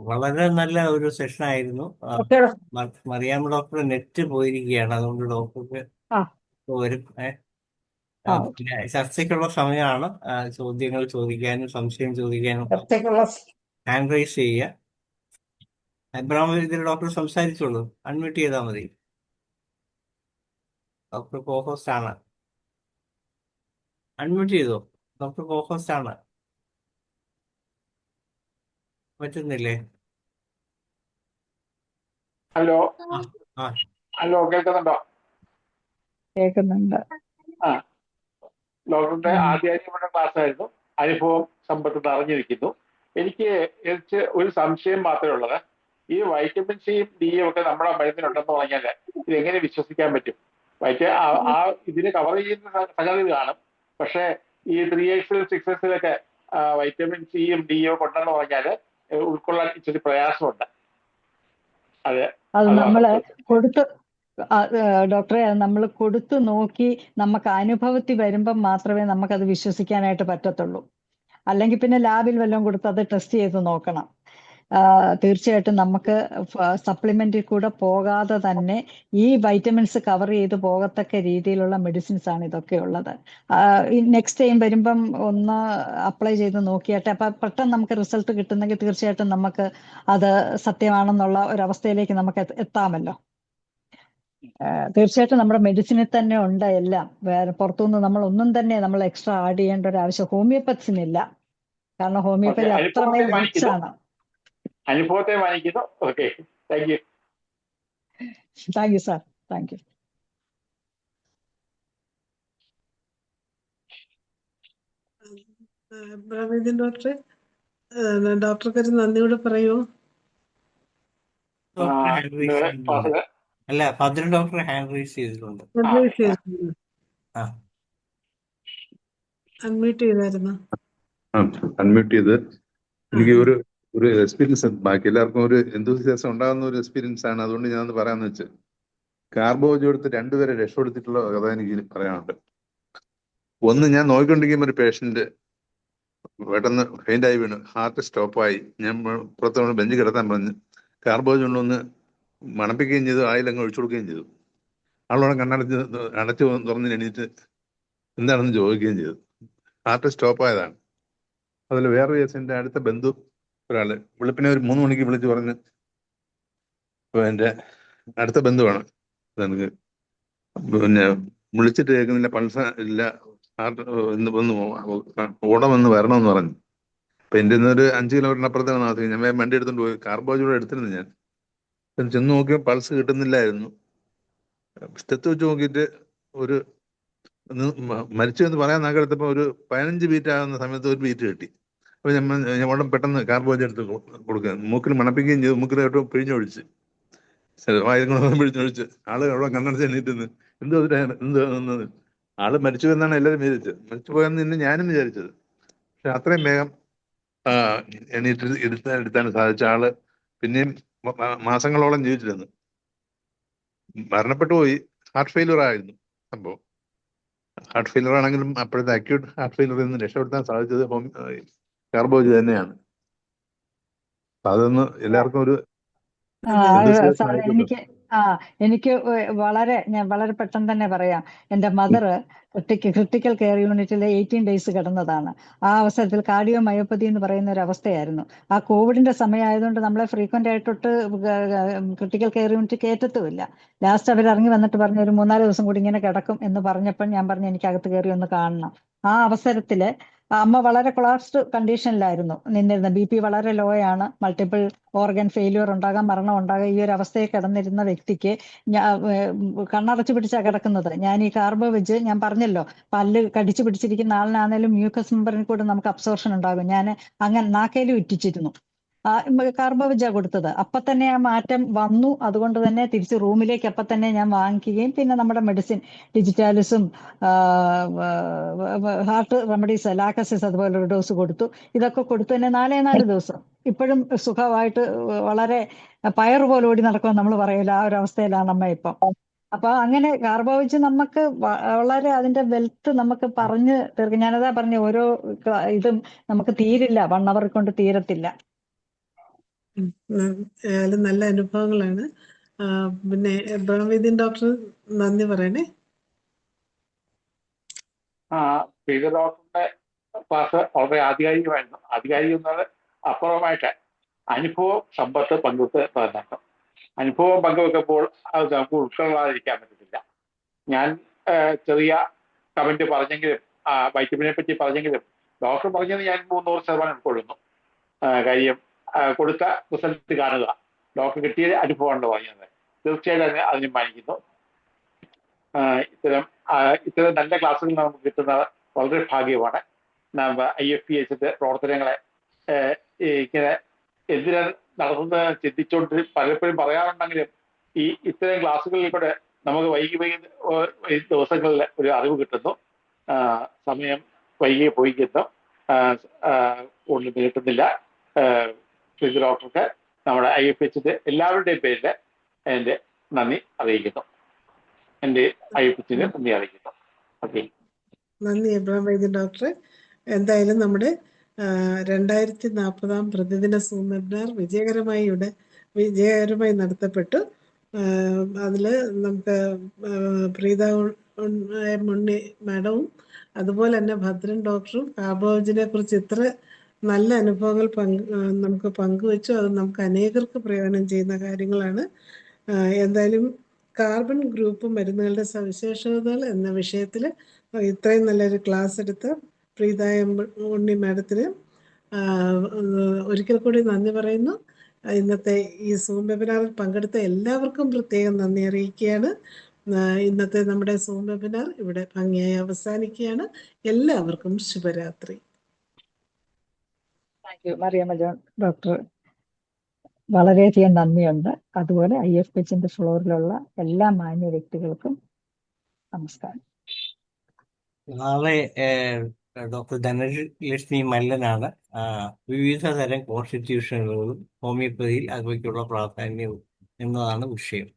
വളരെ നല്ല ഒരു സെഷൻ ആയിരുന്നു. ഓക്കെ. മറിയാമ്മ ഡോക്ടർ നെറ്റ് പോയിരിക്കുകയാണ്, അതുകൊണ്ട് ഡോക്ടർക്ക് ആ വരും. ആ പിന്നെ ചർച്ചയ്ക്കുള്ള സമയമാണ്. ചോദ്യങ്ങൾ ചോദിക്കാനും സംശയം ചോദിക്കാനും ഒക്കെ ഹാൻഡ് റൈസ് ചെയ്യുക. എബ്രഹാം ഇതിൽ ഡോക്ടർ സംസാരിച്ചോളൂ, അൺമ്യൂട്ട് ചെയ്താൽ മതി. ഡോക്ടർ കോഹോസ്റ്റ് ആണ്, അൺമ്യൂട്ട് ചെയ്തോ. ഡോക്ടർ കോഹോസ്റ്റ് ആണ്, പറ്റുന്നില്ലേ? ഹലോ ആ ആ ഹലോ കേൾക്കുന്നുണ്ടോ? കേൾക്കുന്നുണ്ട്. ആ ഡോക്ടറുടെ ആദ്യമായിട്ടുള്ള ക്ലാസ് ആയിരുന്നു. അനുഭവം സമ്പത്ത് നിറഞ്ഞിരിക്കുന്നു. എനിക്ക് ഒരു സംശയം മാത്രമേ ഉള്ളത്. ഈ വൈറ്റമിൻ സിയും ഡിയും ഒക്കെ നമ്മുടെ മരുന്നിനുണ്ടെന്ന് പറഞ്ഞാൽ ഇത് എങ്ങനെ വിശ്വസിക്കാൻ പറ്റും? ഇതിന് കവർ ചെയ്യുന്ന സംഗതി കാണും, പക്ഷേ ഈ 3Xൽ 6Xലൊക്കെ വൈറ്റമിൻ സിയും ഡിയും ഒക്കെ ഉണ്ടെന്ന് പറഞ്ഞാൽ ഉൾക്കൊള്ളാൻ ഇച്ചിരി പ്രയാസമുണ്ട്. അതെ, അത് അത് നമ്മള് മാത്രം. കൊടുത്ത് ഡോക്ടറെ, അത് നമ്മൾ കൊടുത്തു നോക്കി നമുക്ക് അനുഭവത്തിൽ വരുമ്പം മാത്രമേ നമുക്കത് വിശ്വസിക്കാനായിട്ട് പറ്റത്തുള്ളൂ. അല്ലെങ്കിൽ പിന്നെ ലാബിൽ വല്ലതും കൊടുത്ത് അത് ടെസ്റ്റ് ചെയ്ത് നോക്കണം. തീർച്ചയായിട്ടും നമുക്ക് സപ്ലിമെന്റിൽ കൂടെ പോകാതെ തന്നെ ഈ വൈറ്റമിൻസ് കവർ ചെയ്ത് പോകത്തക്ക രീതിയിലുള്ള മെഡിസിൻസ് ആണ് ഇതൊക്കെ ഉള്ളത്. നെക്സ്റ്റ് ടൈം വരുമ്പം ഒന്ന് അപ്ലൈ ചെയ്ത് നോക്കിയാട്ടെ. അപ്പൊ പെട്ടെന്ന് നമുക്ക് റിസൾട്ട് കിട്ടുന്നെങ്കിൽ തീർച്ചയായിട്ടും നമുക്ക് അത് സത്യമാണെന്നുള്ള ഒരവസ്ഥയിലേക്ക് നമുക്ക് എത്താമല്ലോ. തീർച്ചയായിട്ടും നമ്മുടെ മെഡിസിനിൽ തന്നെ ഉണ്ട് എല്ലാം. വേറെ പുറത്തുനിന്ന് നമ്മൾ ഒന്നും തന്നെ നമ്മൾ എക്സ്ട്രാ ആഡ് ചെയ്യേണ്ട ഒരു ആവശ്യം ഹോമിയോപ്പത്സിനില്ല. കാരണം ഹോമിയോപ്പതി അത്രമേൽ റിച്ച് ആണ്. അനുഭവത്തെ മാനിക്കുന്നു. Okay, thank you. Thank you sir, thank you. Abraham ഡോക്ടറെ, ഡോക്ടർക്ക് ഒരു നന്ദിയോടെ പറയൂ. ഡോക്ടർ ഹാൻഡ് റൈസ് ചെയ്തിട്ടുണ്ട്. അല്ല, ഭദ്രൻ ഡോക്ടർ ഹാൻഡ് റൈസ് ചെയ്തിട്ടുണ്ട്. ആ അൺമ്യൂട്ട് ചെയ്തായിരുന്നു. അൺമ്യൂട്ട് ചെയ്ത് എനിക്ക് ഒരു എക്സ്പീരിയൻസ്, ബാക്കി എല്ലാവർക്കും ഒരു എന്തൂസിയാസം ഉണ്ടാകുന്ന ഒരു എക്സ്പീരിയൻസ് ആണ്. അതുകൊണ്ട് ഞാനൊന്ന് പറയാമെന്ന് വെച്ച്. കാർബോജ് എടുത്ത് രണ്ടുപേരെ രക്ഷപ്പെടുത്തിയിട്ടുള്ള കഥ എനിക്ക് പറയാനുണ്ട്. ഒന്ന്, ഞാൻ നോക്കിക്കൊണ്ടിരിക്കുമ്പോൾ ഒരു പേഷ്യന്റ് പെട്ടെന്ന് ഫെയിൻ്റായി വീണു, ഹാർട്ട് സ്റ്റോപ്പായി. ഞാൻ പുറത്ത് ബെഞ്ച് കിടത്താൻ പറഞ്ഞ് കാർബോജ് കൊണ്ടൊന്ന് മണപ്പിക്കുകയും ചെയ്തു, ആയിലങ്ങ് ഒഴിച്ചു കൊടുക്കുകയും ചെയ്തു. ആളോടെ അടച്ച് തുറന്ന് എണീറ്റ് എന്താണെന്ന് ചോദിക്കുകയും ചെയ്തു. ഹാർട്ട് സ്റ്റോപ്പായതാണ്. അതിൽ വേറൊരു കേസിൻ്റെ അടുത്ത ബന്ധു ഒരാള് വെളുപ്പിനെ ഒരു 3 മണിക്ക് വിളിച്ച് പറഞ്ഞ്, ഇപ്പോൾ എൻ്റെ അടുത്ത ബന്ധുവാണ്, എനിക്ക് പിന്നെ വിളിച്ചിട്ട് കേൾക്കുന്നില്ല, പൾസ ഇല്ല, ഹാർട്ട് ഒന്ന് ഓടമെന്ന് വരണമെന്ന് പറഞ്ഞു. അപ്പം എൻ്റെ ഒരു 5 കിലോമീറ്ററിന് അപ്പുറത്താണ് നാട്ടിൽ. ഞാൻ വണ്ടി എടുത്തുകൊണ്ട് പോയി. കാർബോജൂടെ എടുത്തിരുന്നു. ഞാൻ ചെന്ന് നോക്കിയാൽ പൾസ് കിട്ടുന്നില്ലായിരുന്നു. സ്റ്റെത്ത് വെച്ച് നോക്കിയിട്ട് ഒരു മരിച്ചു എന്ന് പറയാൻ നാക്കെടുത്തപ്പോൾ ഒരു 15 ബീറ്റ് ആകുന്ന സമയത്ത് ഒരു ബീറ്റ് കിട്ടി. അപ്പോൾ ഞാൻ ഉടൻ പെട്ടെന്ന് കാർബോജ് എടുത്ത് കൊടുക്കുക, മൂക്കിൽ മണപ്പിക്കുകയും ചെയ്തു. മൂക്കിലോട്ട് പിഴിഞ്ഞൊഴിച്ച്, വായുങ്ങളും പിഴിഞ്ഞൊഴിച്ച്. ആള് അവിടെ കണ്ണടച്ച് എണീറ്റുന്ന് എന്ത് ആള് മരിച്ചു എന്നാണ് എല്ലാവരും വിചാരിച്ചത്. മരിച്ചു പോയെന്ന് തന്നെ ഞാനും വിചാരിച്ചത്. പക്ഷെ അത്രയും വേഗം എണീറ്റ് എടുത്താൻ സാധിച്ച ആള് പിന്നെയും മാസങ്ങളോളം ജീവിച്ചിരുന്നു. മരണപ്പെട്ടു പോയി. ഹാർട്ട് ഫെയിലിയർ ആയിരുന്നു സംഭവം. ഹാർട്ട് ഫെയിലിയർ ആണെങ്കിലും അപ്പോഴത്തെ അക്യൂട്ട് ഹാർട്ട് ഫെയിലിയറിൽ നിന്ന് രക്ഷപ്പെടുത്താൻ സാധിച്ചത് കാർബോജ് തന്നെയാണ്. അതൊന്ന് എല്ലാവർക്കും ഒരു സാർ, എനിക്ക് ഞാൻ വളരെ പെട്ടെന്ന് തന്നെ പറയാം. എൻ്റെ മദർ ക്രിട്ടിക്കൽ കെയർ യൂണിറ്റിൽ 18 ഡേയ്സ് കിടന്നതാണ്. ആ അവസരത്തിൽ കാർഡിയോ മയോപ്പതി എന്ന് പറയുന്ന ഒരു അവസ്ഥയായിരുന്നു. ആ കോവിഡിന്റെ സമയമായതുകൊണ്ട് നമ്മളെ ഫ്രീക്വന്റ് ആയിട്ടൊട്ട് ക്രിട്ടിക്കൽ കെയർ യൂണിറ്റ് കയറ്റത്തുമില്ല. ലാസ്റ്റ് അവർ ഇറങ്ങി വന്നിട്ട് പറഞ്ഞു, ഒരു 3-4 ദിവസം കൂടി ഇങ്ങനെ കിടക്കും എന്ന് പറഞ്ഞപ്പോൾ ഞാൻ പറഞ്ഞു, എനിക്ക് അകത്ത് കയറി ഒന്ന് കാണണം. ആ അവസരത്തില് അമ്മ വളരെ കൊളാപ്സ്ഡ് കണ്ടീഷനിലായിരുന്നു നിന്നിരുന്നത്. BP വളരെ ലോ ആണ്. മൾട്ടിപ്പിൾ ഓർഗൻ ഫെയിലിയർ ഉണ്ടാകാം, മരണം ഉണ്ടാകാം. ഈ ഒരു അവസ്ഥയിൽ കിടന്നിരുന്ന വ്യക്തിക്ക് കണ്ണടച്ചു പിടിച്ചാ കിടക്കുന്നത്. ഞാൻ ഈ കാർബോവെജ്, ഞാൻ പറഞ്ഞല്ലോ, പല്ല് കടിച്ചു പിടിച്ചിരിക്കുന്ന ആളിനാണേലും മ്യൂക്കസ് മെമ്പറിൽ കൂടെ നമുക്ക് അബ്സോർഷൻ ഉണ്ടാകും. ഞാൻ അങ്ങനെ നാക്കേലും ഇറ്റിച്ചിരുന്നു. കാർബോവെജാ കൊടുത്തത്. അപ്പൊ തന്നെ ആ മാറ്റം വന്നു. അതുകൊണ്ട് തന്നെ തിരിച്ച് റൂമിലേക്ക് അപ്പൊ തന്നെ ഞാൻ വാങ്ങിക്കുകയും പിന്നെ നമ്മുടെ മെഡിസിൻ ഡിജിറ്റാലിസും ഹാർട്ട് റെമഡീസ് ലാക്കസിസ് അതുപോലെ ഒരു ഡോസ് കൊടുത്തു. ഇതൊക്കെ കൊടുത്തു തന്നെ 4 ദിവസം ഇപ്പോഴും സുഖമായിട്ട് വളരെ പയറ് പോലെ ഓടി നടക്കുമെന്ന് നമ്മൾ പറയില്ല, ആ ഒരു അവസ്ഥയിലാണ് അമ്മ ഇപ്പം. അപ്പൊ അങ്ങനെ കാർബോവെച്ച് നമുക്ക് വളരെ അതിന്റെ വെൽത്ത് നമുക്ക് പറഞ്ഞു തീർക്കും. ഞാനതാ പറഞ്ഞ ഓരോ ഇതും നമുക്ക് തീരില്ല, 1 hour കൊണ്ട് തീരത്തില്ല. ഏതായാലും നല്ല അനുഭവങ്ങളാണ്. പിന്നെ ബ്രഹ്മവൈദ്യൻ ഡോക്ടർ നന്ദി പറയണേ. പീതർ ഡോക്ടറിന്റെ ക്ലാസ് വളരെ ആധികാരികമായിരുന്നു. ആധികാരികം എന്നത് അപ്പുറമായിട്ട് അനുഭവം സമ്പത്ത് പങ്കുവെക്ക് പറഞ്ഞിട്ടുണ്ട്. അനുഭവം പങ്കുവെക്കുമ്പോൾ അത് നമുക്ക് ഉൾക്കൊള്ളാതിരിക്കാൻ പറ്റത്തില്ല. ഞാൻ ചെറിയ കമന്റ് പറഞ്ഞെങ്കിലും വൈറ്റമിനെ പറ്റി പറഞ്ഞെങ്കിലും ഡോക്ടർ പറഞ്ഞത് ഞാൻ 300% ഉൾക്കൊള്ളുന്നു. കാര്യം കൊടുത്ത റിസൾട്ട് കാണുക, ഡോക്ടർ കിട്ടിയ അനുഭവമാണ് പറഞ്ഞത്. തീർച്ചയായിട്ടും അതിന് മാനിക്കുന്നു. ഇത്തരം നല്ല ക്ലാസ്സുകൾ നമുക്ക് കിട്ടുന്നത് വളരെ ഭാഗ്യമാണ്. IFPHന്റെ പ്രവർത്തനങ്ങളെ ഇങ്ങനെ എന്തിനാ നടത്തുന്നത് ചിന്തിച്ചുകൊണ്ട് പലപ്പോഴും പറയാറുണ്ടെങ്കിലും ഇത്തരം ക്ലാസ്സുകളിൽ കൂടെ നമുക്ക് വൈകി ദിവസങ്ങളിൽ ഒരു അറിവ് കിട്ടുന്നു. സമയം വൈകി പോയിക്കുന്നു, ഒന്നും കിട്ടുന്നില്ല. ഡോക്ടർക്ക് നമ്മുടെ IFHന്റെ എല്ലാവരുടെയും പേരിൽ എൻ്റെ നന്ദി അറിയിക്കുന്നു. എൻ്റെ IFHന് നന്ദി അറിയിക്കുന്നു. ഓക്കെ, നന്ദി എബ്രഹാം വൈദ്യൻ ഡോക്ടറെ. എന്തായാലും നമ്മുടെ 2040 പ്രതിദിന സൂം വെബിനാർ വിജയകരമായി നടത്തപ്പെട്ടു. അതിൽ നമുക്ക് പ്രീത ഉണ്ണി മാഡവും അതുപോലെ തന്നെ ഭദ്രൻ ഡോക്ടറും കാർബോവജിനെ കുറിച്ച് ഇത്ര നല്ല അനുഭവങ്ങൾ നമുക്ക് പങ്കുവച്ചു. അത് നമുക്ക് അനേകർക്ക് പ്രയോജനം ചെയ്യുന്ന കാര്യങ്ങളാണ്. എന്തായാലും കാർബൺ ഗ്രൂപ്പ് മരുന്നുകളുടെ സവിശേഷതകൾ എന്ന വിഷയത്തിൽ ഇത്രയും നല്ലൊരു ക്ലാസ് എടുത്ത പ്രീത ഉണ്ണി മാഡത്തിന് ഒരിക്കൽ കൂടി നന്ദി പറയുന്നു. ഇന്നത്തെ ഈ സൂം വെബിനാറിൽ പങ്കെടുത്ത എല്ലാവർക്കും പ്രത്യേകം നന്ദി അറിയിക്കുകയാണ്. ഇന്നത്തെ നമ്മുടെ സൂം വെബിനാർ ഇവിടെ ഭംഗിയായി അവസാനിക്കുകയാണ്. എല്ലാവർക്കും ശുഭരാത്രി. Thank you Mariamma John doctor, വളരെയധികം നന്ദിയുണ്ട്. അതുപോലെ IFHന്റെ ഫ്ലോറിലുള്ള എല്ലാ മാന്യ വ്യക്തികൾക്കും നമസ്കാരം. നാളെ ഡോക്ടർ ധനലക്ഷ്മി മല്ലനാണ് വിവിധ തരം കോൺസ്റ്റിറ്റ്യൂഷനുകളും ഹോമിയോപ്പതിയിൽ അവയ്ക്കുള്ള പ്രാധാന്യവും എന്നതാണ് വിഷയം.